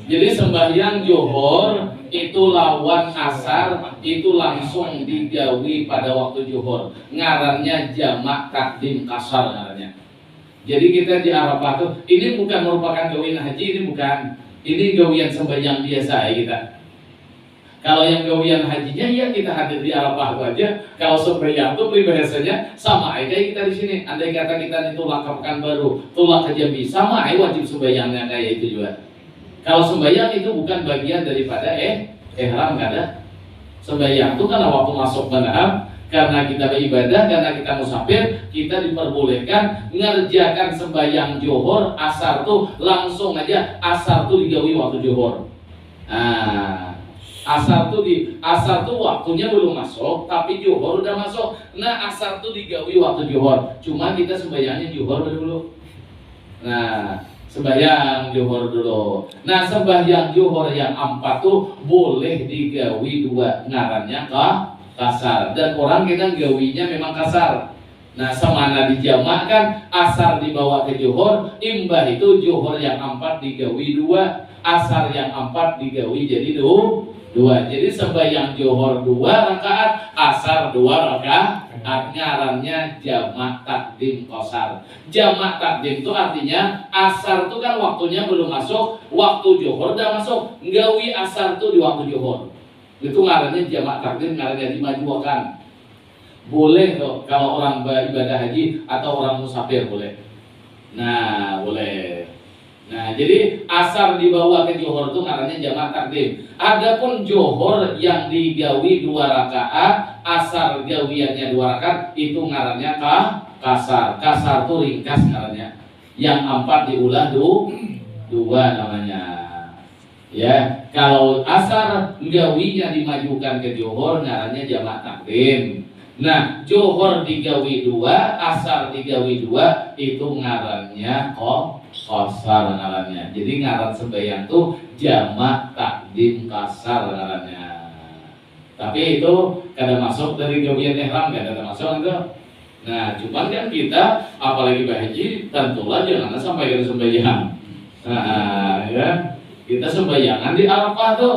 Jadi sembahyang zuhur itu lawan asar itu langsung digawi pada waktu zuhur. Ngarannya jamak takdim kasar ngarannya. Jadi kita di Arafah tuh ini bukan merupakan gawian haji, ini bukan. Ini gawian sembahyang biasa ya kita. Kalau yang gawian hajinya ya kita hadir di Arafah itu aja. Kalau sembahyang tuh peribahasanya sama aja kita di sini. Andai kata kita itu lakapkan baru, tulak ke Jambi, sama aja wajib sembahyangnya kayak itu juga. Kalau sembahyang itu bukan bagian daripada ihram kada. Sembahyang itu karena waktu masuk menaham, karena kita beribadah, karena kita musafir, kita diperbolehkan ngerjakan sembahyang zuhur, asar tuh langsung aja asar tuh digawi waktu zuhur. Nah, asar tuh waktunya belum masuk, tapi zuhur udah masuk. Nah, asar tuh digawi waktu zuhur. Cuma kita sembahyangnya zuhur dulu. Nah, sembahyang zuhur dulu. Nah, sembahyang zuhur yang 4 tuh boleh digawi 2, ngarannya kasar. Dan orang kita gawinya memang kasar. Nah, semana dijamakkan asar dibawa ke zuhur, imbah itu zuhur yang 4 digawi 2, asar yang 4 digawi jadi 2. Jadi sembahyang zuhur 2 rakaat, asar 2 rakaat. Ngarannya jamak takdim qasar. Jamak takdim itu artinya asar itu kan waktunya belum masuk, waktu zuhur udah masuk, nggawi asar itu di waktu zuhur. Itu ngarannya jamak takdim, ngarannya dimajukan. Boleh tuh kalau orang ibadah haji atau orang musafir boleh. Nah, boleh. Nah, jadi asar dibawa ke johor itu namanya jamak takdim. Adapun johor yang digawi 2 rakaat, asar gawiannya 2 rakaat, itu ngarannya kasar. Kasar itu ringkas ngarannya. Yang 4 diulah 2 namanya. Ya, kalau asar gawinya dimajukan ke johor ngarannya jamak takdim. Nah, johor digawi 2, asar digawi 2, itu ngarannya qasar ngarannya. Jadi ngaran sembahyang tuh jamak takdim kasar ngarannya. Tapi itu kada masuk dari gawian ihram, kada masuk itu. Nah, cuman kan kita apalagi berhaji tentulah jangan sampai kita sembahyang. Nah, ya. Kita sembahyangan di Arafah tuh.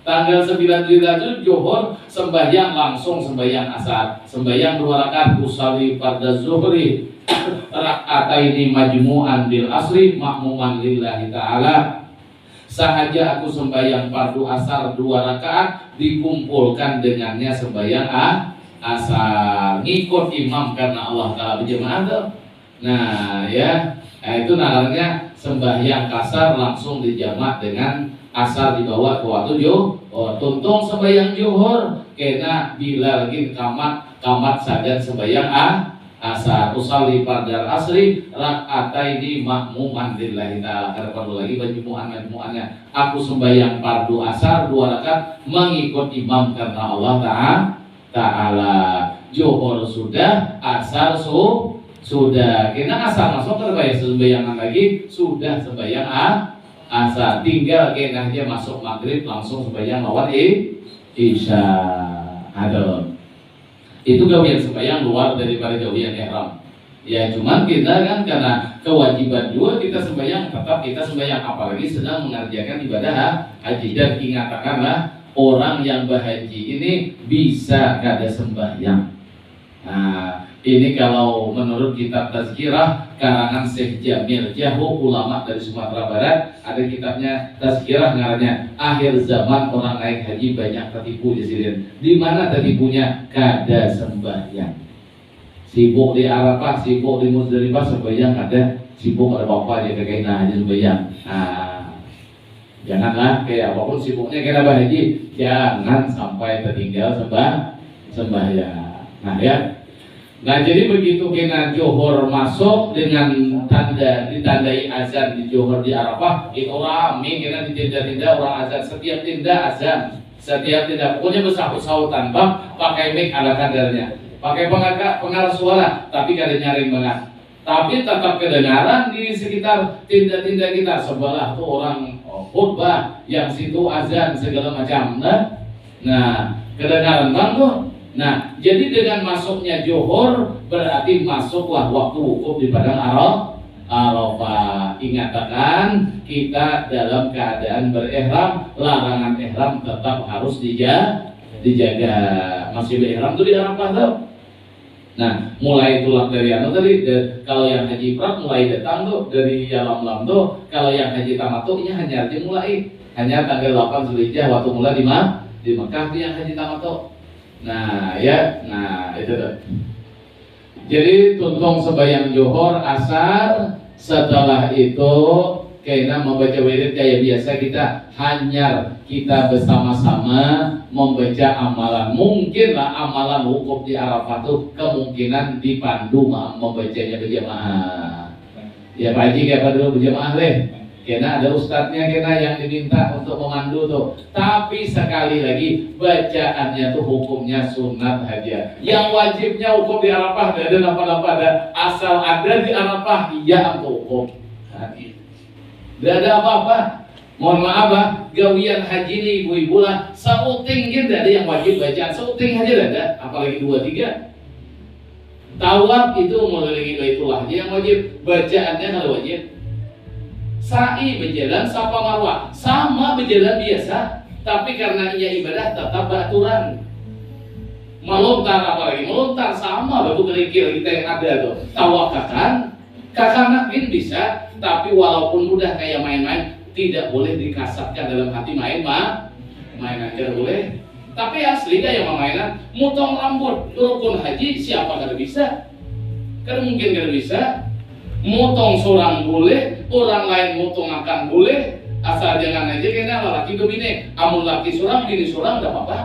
Tanggal 9 Dzulhijjah johor sembahyang langsung sembahyang asar, sembahyang 2 rakaat usalli pada zuhri rakataini majmu'an bil asri makmuman lillahi ta'ala. Sahaja aku sembahyang fardu asar 2 rakaat dikumpulkan dengannya sembahyang asar, ngikut imam karena Allah Ta'ala berjamaah tuh. Nah, ya. Nah, itu namanya sembahyang kasar langsung dijamak dengan asar dibawa ke waktu johor. Tuntung sembahyang johor kena bila lagi kamat saja sembahyang asar usalli fardal asri rakataini makmuman lillahi ta'ala. Karena perlu lagi majmu'annya. Aku sembahyang fardu asar 2 rakaat mengikut imam karena Allah Ta'ala. Johor sudah, asar sudah. Kena asar masuk terbayar sembayangan lagi sudah sembahyang asar, tinggal kena dia masuk maghrib langsung sembahyang lawan isya. Ada. Itu gawian sembahyang luar daripada gawian ihram. Ya cuman kita kan karena kewajiban juga kita sembahyang, tetap kita sembahyang apalagi sedang mengerjakan ibadah haji. Dan ingatkanlah orang yang berhaji ini bisa kada sembahyang. Nah, ini kalau menurut kitab Tazkirah karangan Syekh Jamil Jahu, ulama dari Sumatera Barat, ada kitabnya Tazkirah ngarannya Akhir Zaman Orang Naik Haji Banyak Tertipu di sini. Di mana tertipunya? Kada sembahyang. Sibuk di Arafah, sibuk di Muzdalifah sembahyang kada, sibuk ada apa aja kayak haji sembahyang. Nah, janganlah kayak apapun sibuknya kena berhaji, jangan sampai tertinggal sembahyang. Nah, ya. Nah, jadi begitu kena johor masuk dengan ditandai azan di johor di Arafah, itu rame kena di tinda-tinda orang azan, setiap tinda azan, setiap tinda pokoknya bersahut-sahutan bang, pakai mic ala kadarnya, pakai pengarah suara, tapi kada nyaring banget. Tapi tetap kedengaran di sekitar tinda-tinda kita. Sebelah tuh orang khutbah, yang situ azan segala macam. Nah, kedengaran bang tuh. Nah, jadi dengan masuknya johor berarti masuklah waktu wukuf di padang Arafah. Ingatkan kita dalam keadaan berihram, larangan ihram tetap harus dijaga. Masih berihram tuh di Arafah tuh. Nah, mulai tulak dari tadi, kalau yang haji ifrat mulai datang tuh dari lam tuh. Kalau yang haji tamattu'nya hanya mulai hanya tanggal 8 Dzulhijjah waktu mulai di Mekah tuh yang haji tamattu'. Nah, ya, nah itu tuh. Jadi tuntung sembahyang johor asar, setelah itu kena membaca wirid kayak biasa kita hanyar kita bersama-sama membaca amalan. Mungkinlah amalan wukuf di Arafah tuh kemungkinan dipandu membacanya berjamaah. Ya Pak Haji kayak dulu berjamaah deh. Kena ada ustadznya kena yang diminta untuk memandu tuh. Tapi sekali lagi bacaannya tuh hukumnya sunat aja. Yang wajibnya hukum di Arafah ada apa-apa ada. Asal ada di Arafah iya untuk hukum. Tidak ada apa-apa. Mohon maaf lah, gawian haji ini ibu-ibu lah. Sauting gitu ada yang wajib bacaan. Sauting aja ada, apalagi 2-3. Tawaf itu mulai lagi Baitullah aja yang wajib. Bacaannya kalau wajib. Sa'i berjalan Safa Marwah sama berjalan biasa, tapi karena ia ibadah tetap beraturan. Melontar apalagi melontar sama batu kerikil kita yang ada tuh. Tawaf kakak pun bisa, tapi walaupun mudah kayak main-main tidak boleh dikasatkan dalam hati main aja boleh. Tapi asli kayak mainan, motong rambut rukun haji siapa kada bisa? Kada mungkin kada bisa. Motong seorang boleh, orang lain motong akan boleh, asal jangan aja kena laki ke bini. Amun laki seorang, bini seorang tidak apa-apa.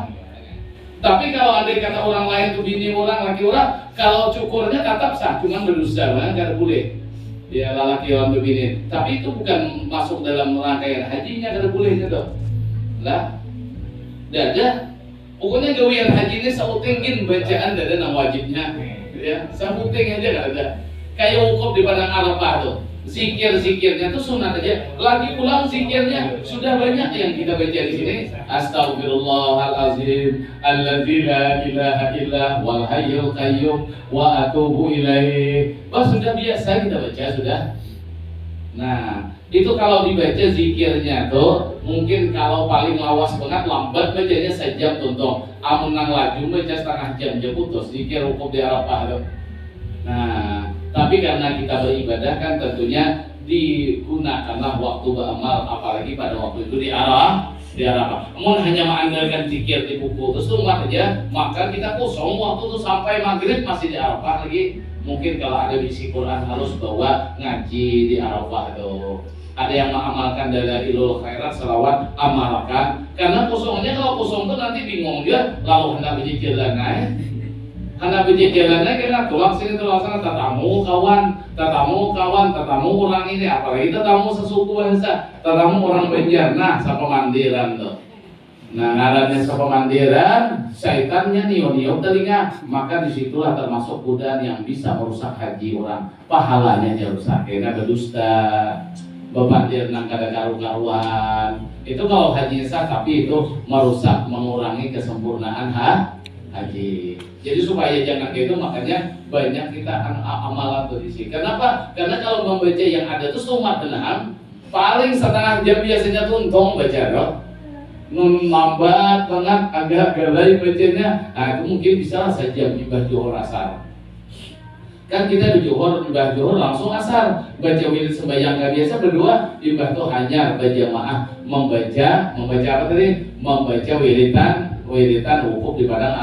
Tapi kalau andai kata orang lain tuh bini orang, laki orang, kalau cukurnya tetap sah, cuman berdosa, kada boleh. Ya laki orang tuh bini. Tapi itu bukan masuk dalam rangkaian hajinya, kada boleh gitu. Lah, dada. Pokoknya gawian haji ini sautingin bacaan dada nang wajibnya, ya. Sauting aja nggak ada. Kayak wukuf di padang Arafah tuh, zikirnya tuh sunat aja. Lagi pulang zikirnya sudah banyak yang kita baca di sini. Astagfirullahalazim, alladzi la ilaha illa wal hayyul qayyum wa atubu ilaihi. Wah sudah biasa kita baca sudah. Nah, itu kalau dibaca zikirnya tuh mungkin kalau paling lawas banget lambat bacanya sejam tuntung. Amun nang laju baca setengah jam aja putus zikir wukuf di Arafah tuh. Nah, tapi karena kita beribadah kan tentunya digunakanlah waktu beramal apalagi pada waktu itu di Arafah. Amun hanya mengandalkan zikir di buku terus tuh aja, maka kita kosong waktu tuh sampai maghrib masih di Arafah lagi. Mungkin kalau ada bisi Quran harus bawa ngaji di Arafah tuh. Ada yang mengamalkan dalailul khairat selawat amalkan. Karena kosongnya kalau kosong tuh nanti bingung dia lalu hendak berzikir lanai. Hendak berzikir lanai kira tulang sini tulang sana tatamu kawan, tatamu orang ini apalagi tatamu sesuku bangsa, tatamu orang Banjar. Nah, siapa mandiran tuh. Nah, ngarannya siapa mandiran, syaitannya niup telinga, maka disitulah termasuk godaan yang bisa merusak haji orang. Pahalanya dia rusak, karena berdusta, bebandir nang kada karu-karuan. Itu kalau haji sah, tapi itu merusak, mengurangi kesempurnaan haji. Jadi supaya jangan gitu, makanya banyak kita amalan tuh di sini. Kenapa? Karena kalau membaca yang ada tuh sumat tenang, paling setengah jam biasanya tuntung baca loh. Nun lambat banget, agak galai bacanya, nah itu mungkin bisa saja ibadah Johor asar. Kan kita di Johor, ibadah Johor langsung asar, baca wirid sembahyang gak biasa berdua, ibadah tuh hanya berjamaah membaca apa tadi? Membaca wiridan wukuf di padang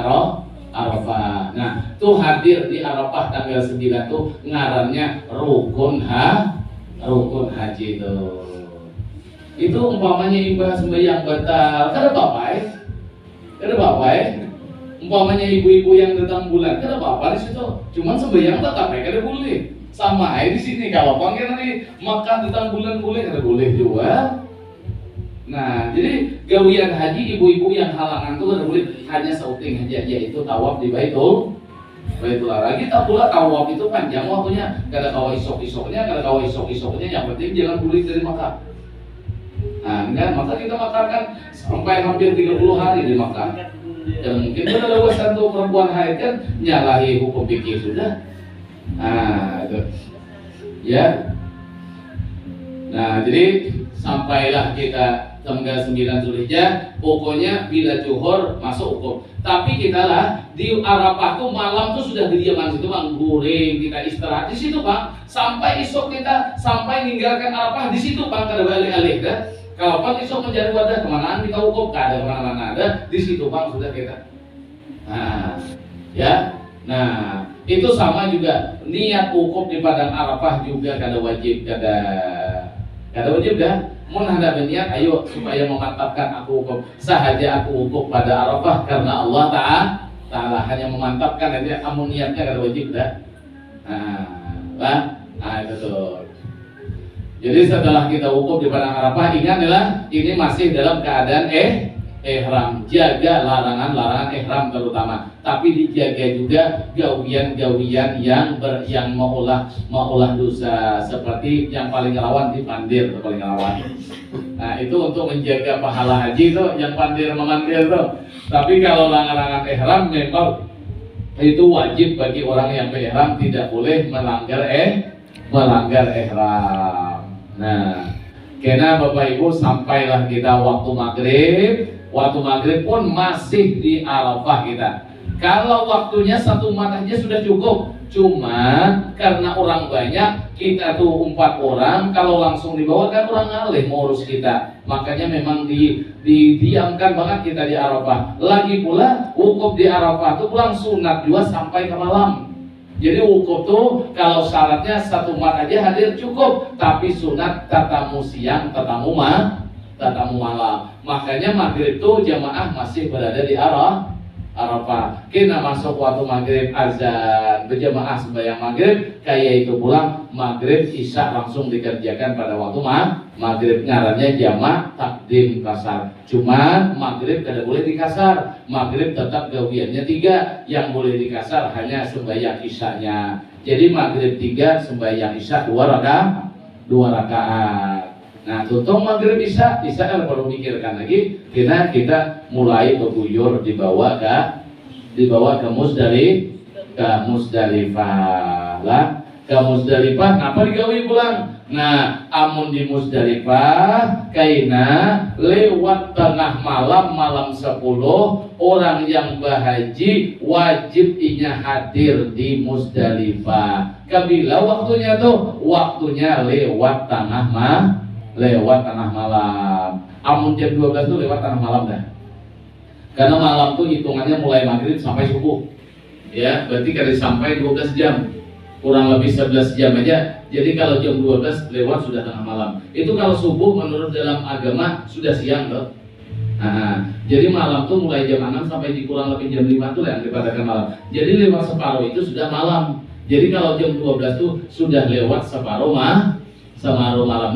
Arafah. Nah, tuh hadir di Arafah tanggal 9 tuh ngarannya rukun haji tuh. Itu umpamanya ibadah sembahyang batal, kada apa-apa umpamanya ibu-ibu yang datang bulan, kada apa-apa di situ. Cuman sembahyang tetap kada boleh. Sama di sini kalau panggil nanti makan datang bulan boleh, kada boleh juga. Nah, jadi gawian haji ibu-ibu yang halangan tuh kada boleh, hanya sauting aja, yaitu tawaf di Baitul lagi. Tak pula tawaf itu panjang waktunya, kada kawa isok-isoknya, yang penting jangan boleh dari Makkah. Nah, kan maka kita makan sampai hampir 30 hari di Makkah. Dan mungkin itu adalah satu perempuan haid kan nyalahi hukum fikih sudah. Nah, itu. Ya. Nah, jadi sampailah kita tanggal 9 Zulhijjah, pokoknya bila Johor masuk hukum. Tapi kita lah di Arafah tuh malam tuh sudah kediaman situ Bang, goreng, kita istirahat di situ Bang, sampai esok kita sampai meninggalkan Arafah di situ Bang, kada balik-balik dah. Kalau Bang esok mencari wadah kemana kita hukum, kada kemana-mana ada di situ Bang sudah kita. Nah, ya, nah itu sama juga niat wukuf di padang Arafah juga kada wajib dah. Mun hendak berniat, ayo supaya memantapkan aku wukuf. Sahaja aku wukuf pada Arafah karena Allah Ta'ala hanya memantapkan aja. Amun niatnya kada wajib dah. Nah, itu tuh. Jadi setelah kita wukuf di padang Arafah, ingatlah ini masih dalam keadaan ihram. Jaga larangan ihram terutama. Tapi dijaga juga gawian-gawian yang mengolah dosa, seperti yang paling rawan di pandir, paling rawan. Nah, itu untuk menjaga pahala haji itu yang pandir memandir tuh. Tapi kalau larangan ihram memang itu wajib bagi orang yang berihram, tidak boleh melanggar ihram. Nah, karena Bapak Ibu sampailah kita waktu maghrib pun masih di Arafah kita. Kalau waktunya 1 mat aja sudah cukup. Cuma karena orang banyak, kita tuh 4 orang, kalau langsung dibawa kan orang ngalih ngurus kita. Makanya memang didiamkan banget kita di Arafah. Lagi pula wukuf di Arafah tuh pulang sunat juga sampai ke malam. Jadi wukuf tuh kalau syaratnya 1 mat aja hadir cukup, tapi sunat tatamu siang, tatamu malam. Makanya maghrib tuh jamaah masih berada di Arafah. Kita masuk waktu maghrib azan berjamaah sembahyang maghrib, kayak itu pulang maghrib isya langsung dikerjakan pada waktu maghrib. Ngarannya jamak takdim kasar. Cuman maghrib tidak boleh dikasar. Maghrib tetap gawiannya 3, yang boleh dikasar hanya sembahyang isyanya. Jadi maghrib 3, sembahyang isya 2 rakaat. Nah, tutup maghrib isya kan perlu mikirkan lagi. Kita mulai berguyur dibawa ke Musdalifah lah. Ke Musdalifah, kenapa digawi pulang? Nah, amun di Musdalifah, kaina lewat tengah malam 10, orang yang bahaji wajib inya hadir di Musdalifah. Kabila waktunya tuh, waktunya lewat tengah malam. Amun jam 12 tuh lewat tengah malam dah. Karena malam tuh hitungannya mulai maghrib sampai subuh. Ya, berarti kalau sampai 12 jam. Kurang lebih 11 jam aja. Jadi kalau jam 12 lewat sudah tengah malam. Itu kalau subuh menurut dalam agama sudah siang loh. Nah, jadi malam tuh mulai jam 6 sampai di kurang lebih jam 5 tuh yang dikatakan malam. Jadi lewat separuh itu sudah malam. Jadi kalau jam 12 tuh sudah lewat separuh malam.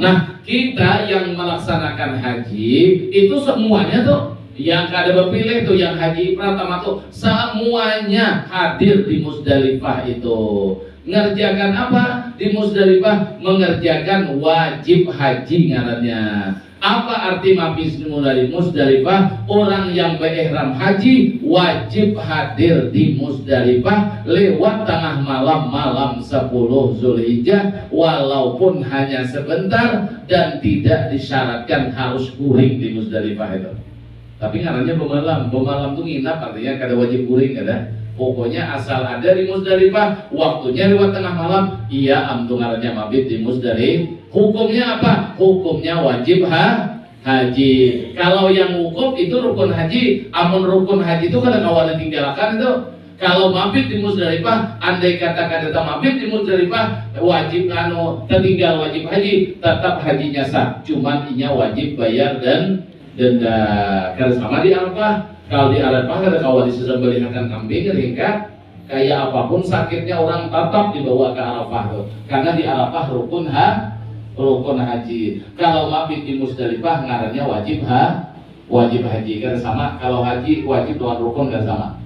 Nah, kita yang melaksanakan haji itu semuanya tuh yang kada berpilih tuh, yang haji pratama tuh semuanya hadir di Musdalifah itu. Ngerjakan apa di Musdalifah? Mengerjakan wajib haji ngarannya. Apa arti mabis dari Musdalifah? Orang yang berihram haji wajib hadir di Musdalifah lewat tengah malam 10 Zulhijjah, walaupun hanya sebentar dan tidak disyaratkan harus guring di Musdalifah itu. Tapi ngarannya bemalam tuh nginap, artinya kada wajib guring kada. Pokoknya asal ada di Musdalifah, waktunya lewat tengah malam, iya amtu ngarannya mabit di Musdalifah. Hukumnya apa? Hukumnya wajib haji. Kalau yang wukuf itu rukun haji. Amun rukun haji itu kada kawan tinggalkan itu. Kalau mabit di Musdalifah, andai kata kada mabit di Musdalifah, wajib tertinggal wajib haji, tetap hajinya sah. Cuman inya wajib bayar dan denda. Karena sama di Arafah. Kalau di Arafah ada kawan disembelihkan kambing ringkat, kayak apapun sakitnya orang tetap dibawa ke Arafah tuh. Karena di Arafah rukun haji. Kalau mabit di Musdalifah ngarannya wajib haji. Karena sama, kalau haji wajib dengan rukun kan sama.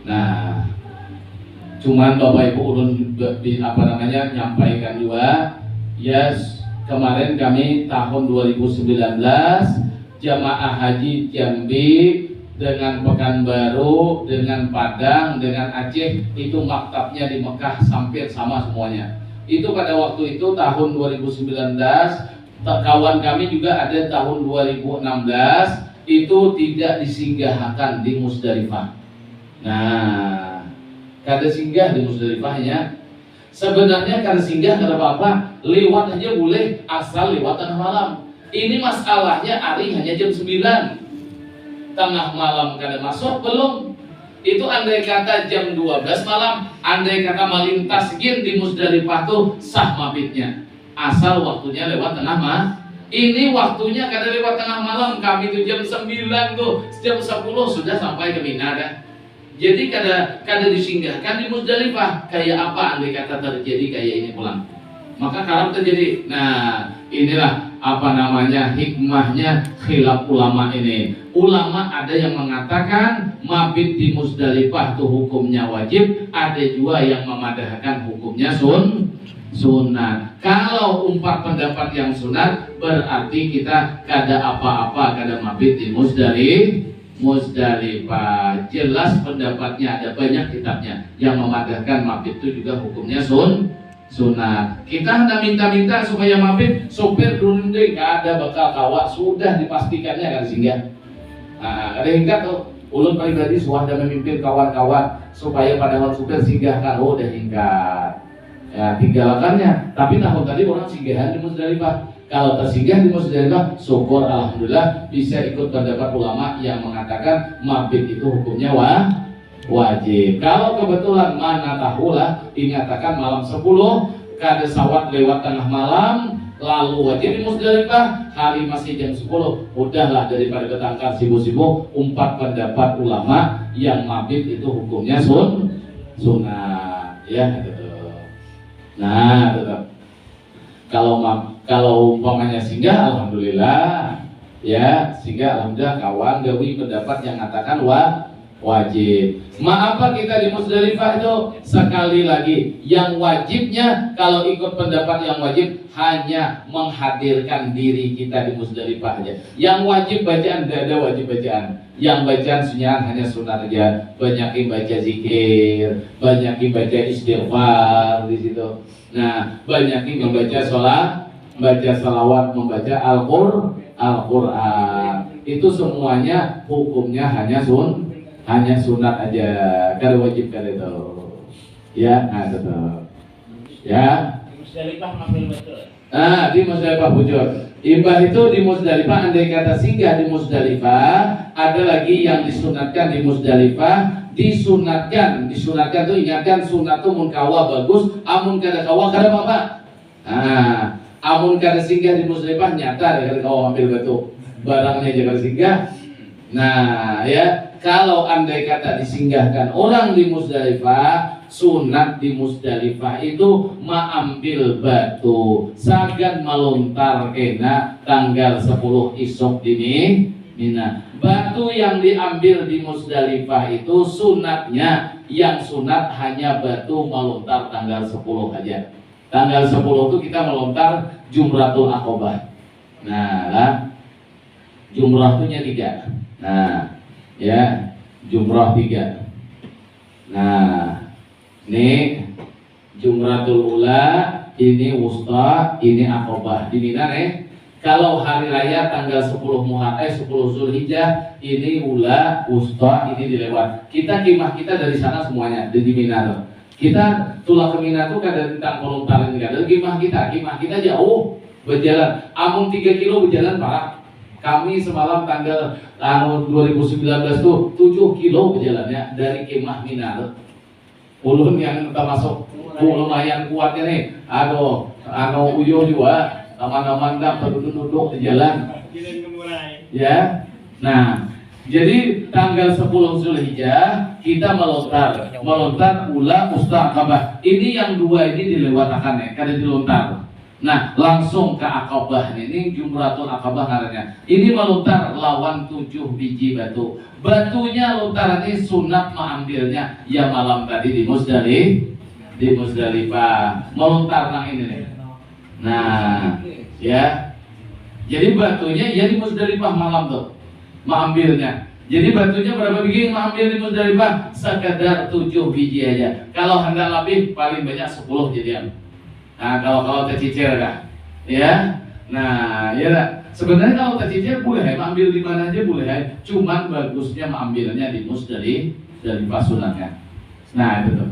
Nah, cuman Bapak Ibu ulun nyampaikan juga, kemarin kami tahun 2019 jamaah haji Jambi dengan Pekanbaru, dengan Padang, dengan Aceh itu maktabnya di Mekah hampir sama semuanya. Itu pada waktu itu tahun 2019, kawan kami juga ada tahun 2016 itu tidak disinggahkan di Musdalifah. Nah, kada singgah di Musdalifahnya. Sebenarnya kada singgah kada apa-apa, lewat aja boleh asal lewat tengah malam. Ini masalahnya hari hanya jam 9. Tengah malam kada masuk belum. Itu andai kata jam 12 malam, andai kata melintas gin di Musdalifah tuh sah mabitnya. Asal waktunya lewat tengah malam. Ini waktunya kada lewat tengah malam. Kami tuh jam 9 tuh, jam 10 sudah sampai ke Mina dah. Jadi kada disinggahkan di Musdalifah. Kayak apa andai kata terjadi kayak ini pulang. Maka karena terjadi. Nah, inilah hikmahnya khilaf ulama ini. Ulama ada yang mengatakan mabit di Musdalifah itu hukumnya wajib, ada juga yang memadahkan hukumnya sunat. Kalau pendapat yang sunat berarti kita kada apa-apa kada mabit di Musdalifah. Jelas pendapatnya ada banyak kitabnya yang memadahkan mabit itu juga hukumnya sunat. Kita hendak minta-minta supaya mabit, sopir durunde gak ada bakal kawat, sudah dipastikannya kan singgah. Nah, ada hingga tuh ulun pribadi sudah memimpin kawan-kawan supaya pada tahun supir singgahkan udah hingkat ya tinggalkannya, tapi tahun tadi orang singgahan di Musdalifah. Kalau tersinggah di Musdalifah, syukur alhamdulillah bisa ikut pendapat ulama yang mengatakan mabit itu hukumnya wajib. Kalau kebetulan mana tahulah dinyatakan malam 10 kada sawat lewat tengah malam lalu wajib di Musdalifah, hari masih jam 10, udahlah daripada ketangkar sibuk-sibuk, 4 pendapat ulama yang mabit itu hukumnya sunnah ya gitu. Nah tetap kalau umpamanya singgah alhamdulillah ya, singgah alhamdulillah kawan gawi pendapat yang mengatakan wajib. Mengapa kita di Musdalifah itu sekali lagi yang wajibnya kalau ikut pendapat yang wajib hanya menghadirkan diri kita di Musdalifah aja. Yang wajib bacaan tidak ada wajib bacaan. Yang bacaan sunyian hanya sunat aja. Banyakin baca zikir, banyakin baca istighfar di situ. Nah, banyakin membaca sholat, baca salawat, membaca Al-Quran. Itu semuanya hukumnya hanya sunat aja, kada wajib kada itu. Ya, nah tetap. Ya. Musdalifah ngambil betul. Nah, di Musdalifah bujur. Imbah itu di Musdalifah, andai kata singgah di Musdalifah, ada lagi yang disunatkan di Musdalifah. Disunatkan tuh ingatkan sunat tuh mun kawa bagus, amun kada kawa kada apa-apa. Nah, amun kada singgah di Musdalifah nyata kada kawa ambil batu. Barangnya jangan singgah. Nah, ya. Kalau andai kata disinggahkan orang di Musdalifah, sunat di Musdalifah itu mengambil batu sagan melontar kena tanggal 10 isok dini Mina. Batu yang diambil di Musdalifah itu sunatnya, yang sunat hanya batu melontar tanggal 10 aja. Tanggal 10 itu kita melontar Jumratul Aqobah. Nah, jumrah itu 3. Nah, ya jumrah 3. Nah ini Jumratul Ula, ini Wusta, ini Aqobah di Mina nih. Kalau hari raya tanggal 10 Zulhijjah ini Ula, Wusta, ini dilewat. Kita kemah kita dari sana semuanya di Mina. Kita tulah ke Mina tuh kada tentang voluntarin kada. Kemah kita jauh berjalan. Amun 3 kilo berjalan parah. Kami semalam tanggal 2019 tuh 7 kilo berjalannya dari kemah Mina. Ulun yang termasuk lumayan kuatnya nih. Uyo juga aman-aman dah duduk di jalan. Ya. Nah, jadi tanggal 10 Zulhijjah kita melontar Ula, Usta, Aqabah. Ini yang 2 ini dilewatakan ya, kada dilontar. Nah, langsung ke Aqobah ini Jumratul Aqobah namanya. Ini melontar lawan 7 biji batu. Batunya lontaran ini sunat mengambilnya ya malam tadi di Musdalifah. Melontar nang ini nih. Nah, ya. Jadi batunya ya di Musdalifah malam tuh mengambilnya. Jadi batunya berapa biji mengambil di Musdalifah? Sekadar 7 biji aja. Kalau hendak lebih paling banyak 10 jadian. Nah, kalau tercicir dah, ya. Nah, ya dah. Sebenarnya kalau tercicir boleh, ambil di mana aja boleh. Cuman bagusnya mengambilnya di Musdalifah sunatnya. Nah, itu tuh.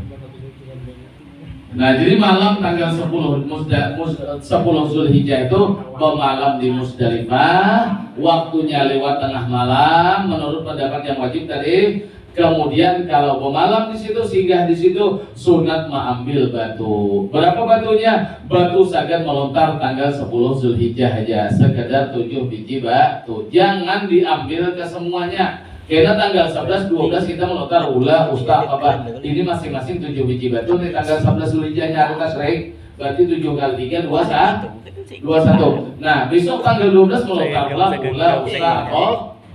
Nah, jadi malam tanggal 10 Zulhijjah itu bermalam di Musdalifah. Waktunya lewat tengah malam menurut pendapat yang wajib tadi. Kemudian kalau pemalam di situ, singgah di situ, sunat mengambil batu. Berapa batunya? Batu sagan melontar tanggal 10 Zulhijjah aja, sekedar 7 biji batu. Jangan diambil ke semuanya. Karena tanggal 11, 12 kita melontar Ula, Usta, Aqabah. Ini masing-masing 7 biji batu. Di tanggal 11 Zulhijjah nyari tasrek, berarti 7 kali 3, 21. Nah, besok tanggal 12 melontar Ula, Usta,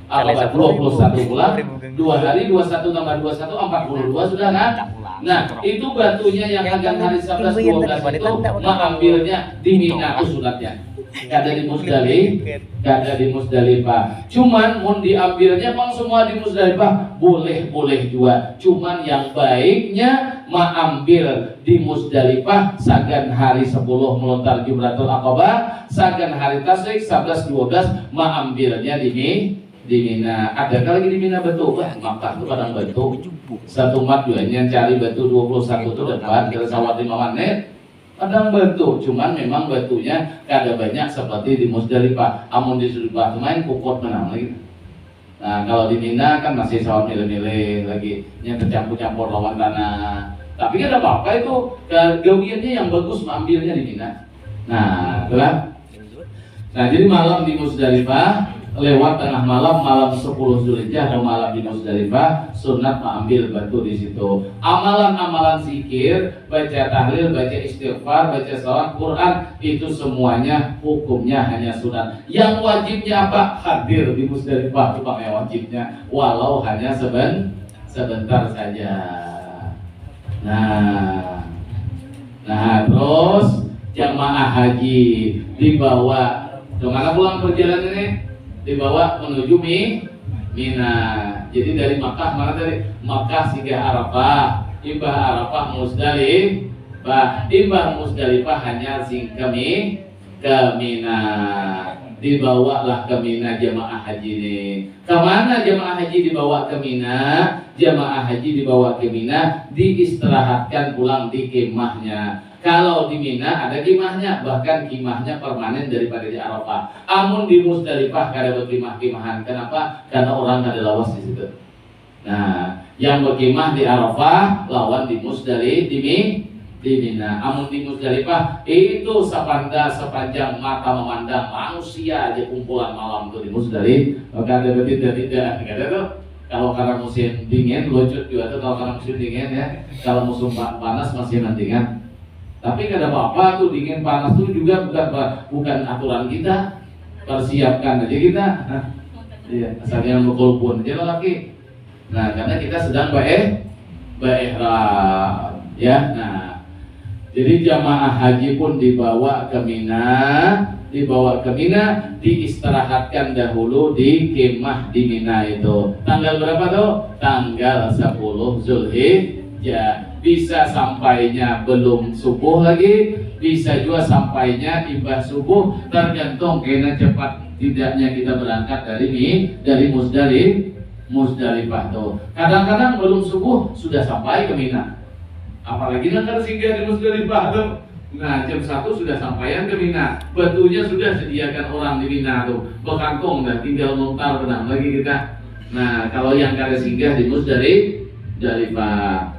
Aqabah 21 bulan, 2 hari 21 tambah 21 42 sudah kan? Nah, itu batunya yang akan hari 11 12 itu mengambilnya di Mina itu sunatnya. Kada di Musdalifah. Cuman mau diambilnya bang semua di Musdalifah boleh juga. Cuman yang baiknya mengambil di Musdalifah sagan hari 10 melontar Jumratul Aqobah, sagan hari Tasyrik 11 12 mengambilnya di di Mina. Adakah lagi di Mina batu? Wah, Makkah itu kadang batu. Satu mat duanya cari batu 21 itu depan dari sawat 5 menit. Kadang batu, cuman memang batunya kada banyak seperti di Musdalifah. Amun di Musdalifah main pukul menang lagi. Nah, kalau di Mina kan masih sawat milih-milih lagi, yang tercampur-campur lawan tanah. Tapi kan ada apa-apa itu gawiannya yang bagus ambilnya di Mina. Nah, itulah. Nah, jadi malam di Musdalifah lewat tengah malam 10 Zulhijjah atau malam di Musdalifah sunat mengambil batu di situ. Amalan-amalan zikir, baca tahlil, baca istighfar, baca salawat, Quran itu semuanya hukumnya hanya sunat. Yang wajibnya apa? Hadir di Musdalifah itu yang wajibnya, walau hanya sebentar saja. Nah terus jamaah haji dibawa kemana pulang perjalanan ini? Dibawa menuju Mina. Jadi dari Makkah, mana tadi? Makkah singgah Arafah, tiba Arafah Musdalifah, tiba Musdalifah hanya singgah ke Mina. Dibawalah ke Mina jamaah haji ini. Kemana jamaah haji dibawa ke Mina? Jamaah haji dibawa ke Mina, diistirahatkan pulang di kemahnya. Kalau di Mina ada kemahnya, bahkan kemahnya permanen daripada di Arafah. Amun di Musdalifah kada berkemah-kemahan. Kenapa? Karena orang kada lawas di situ. Nah, yang berkemah di Arafah lawan di di Mina. Amun di Musdalifah itu sepanjang mata memandang manusia aja kumpulan malam tuh di Musdalifah. Maka ada tidak tuh. Kalau karena musim dingin lucu juga tuh, kalau karena musim dingin ya. Kalau musim panas masih mendingan. Tapi kada apa-apa tuh, dingin panas tuh juga bukan aturan kita. Persiapkan aja kita. Iya, asalnya mukul pun aja laki. Nah, karena kita sedang ihram ya. Nah, jadi jamaah haji pun dibawa ke Mina, diistirahatkan dahulu di kemah di Mina itu. Tanggal berapa tuh? Tanggal 10 Zulhijjah. Bisa sampainya belum subuh lagi, bisa juga sampainya imbah subuh, tergantung kena cepat tidaknya kita berangkat dari Musdalifah tuh. Kadang-kadang belum subuh sudah sampai ke Mina. Apalagi nanti singgah di Musdalifah tuh. Nah, jam 1 sudah sampaian ke Mina. Batunya sudah sediakan orang di Mina tuh. Bekantong dan tinggal montar benang lagi kita. Nah, kalau yang kada singgah di Musdalifah.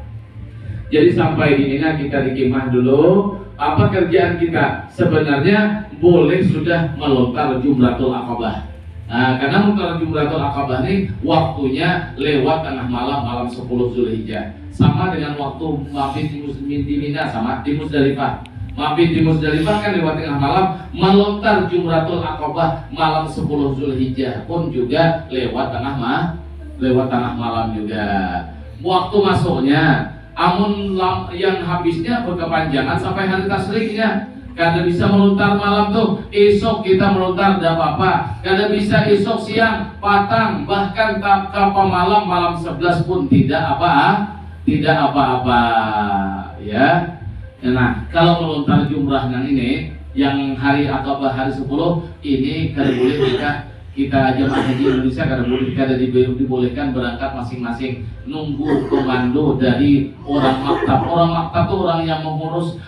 Jadi sampai di Mina kita dikemah dulu. Apa kerjaan kita? Sebenarnya boleh sudah melontar Jumratul Aqabah. Nah, karena melontar Jumratul Aqabah ini waktunya lewat tengah malam 10 Zulhijjah. Sama dengan waktu mabit di Mina, sama di Musdalifah. Mabit di Musdalifah kan lewat tengah malam, melontar Jumratul Aqabah malam 10 Zulhijjah pun juga lewat tengah malam juga. Waktu masuknya amun yang habisnya berkepanjangan sampai hari tasriknya. Kada bisa melontar malam tuh, esok kita melontar tidak apa-apa. Kada bisa esok siang, patang, bahkan kapal malam 11 pun tidak apa-apa ya. Nah, kalau melontar jumrah yang ini, yang hari Aqabah hari 10 ini kada boleh kita jemaah haji Indonesia kada dibolehkan berangkat masing-masing, nunggu komando dari orang maktab. Orang maktab itu orang yang mengurus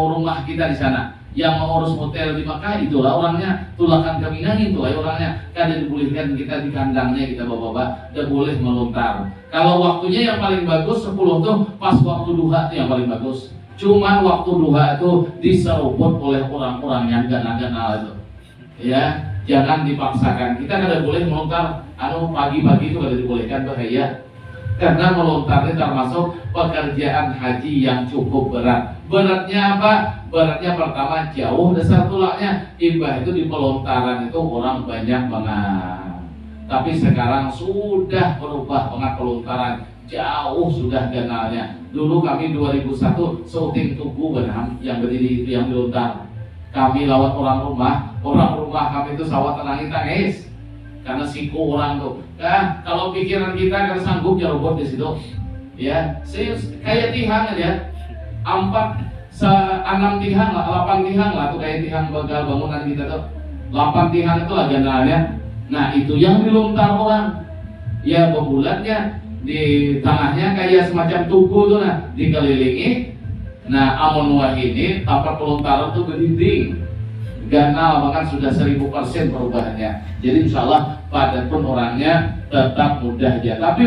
rumah kita di sana, yang mengurus hotel di Makkah, itulah orangnya. Tulakan kami nangin itu orangnya. Kada dibolehkan kita di kandangnya kita bapak-bapak, tidak boleh melontar. Kalau waktunya yang paling bagus 10 tuh pas waktu duha itu yang paling bagus. Cuman waktu duha itu diserobot oleh orang-orang yang gana-gana itu ya. Jangan dipaksakan. Kita kada boleh melontar pagi-pagi itu kada dibolehkan, bahaya. Karena melontarnya termasuk pekerjaan haji yang cukup berat. Beratnya apa? Beratnya pertama jauh dasar tulaknya. Imbah itu di pelontaran itu orang banyak banget. Tapi sekarang sudah berubah banget pelontaran. Jauh sudah kenalnya. Dulu kami 2001 syuting Tugu Benham yang berdiri itu yang dilontar. Kami lawan orang rumah kami itu sawat tangis karena siku orang tuh. Kalau pikiran kita kan sanggup nyerobot di situ, ya. Kayak tihang aja, 6 tihang lah, 8 tihang lah tuh kayak tihang bagal bangunan kita tuh. 8 tihang itu lah ganalnya. Nah itu yang dilontar orang. Ya bebulatnya di tanahnya kayak semacam tugu tuh, nah dikelilingi. Nah amun wah ini tapak pelontaran tuh berdinding ganal, bahkan sudah 1000% perubahannya. Jadi insya Allah pada pun orangnya tetap mudah aja. Tapi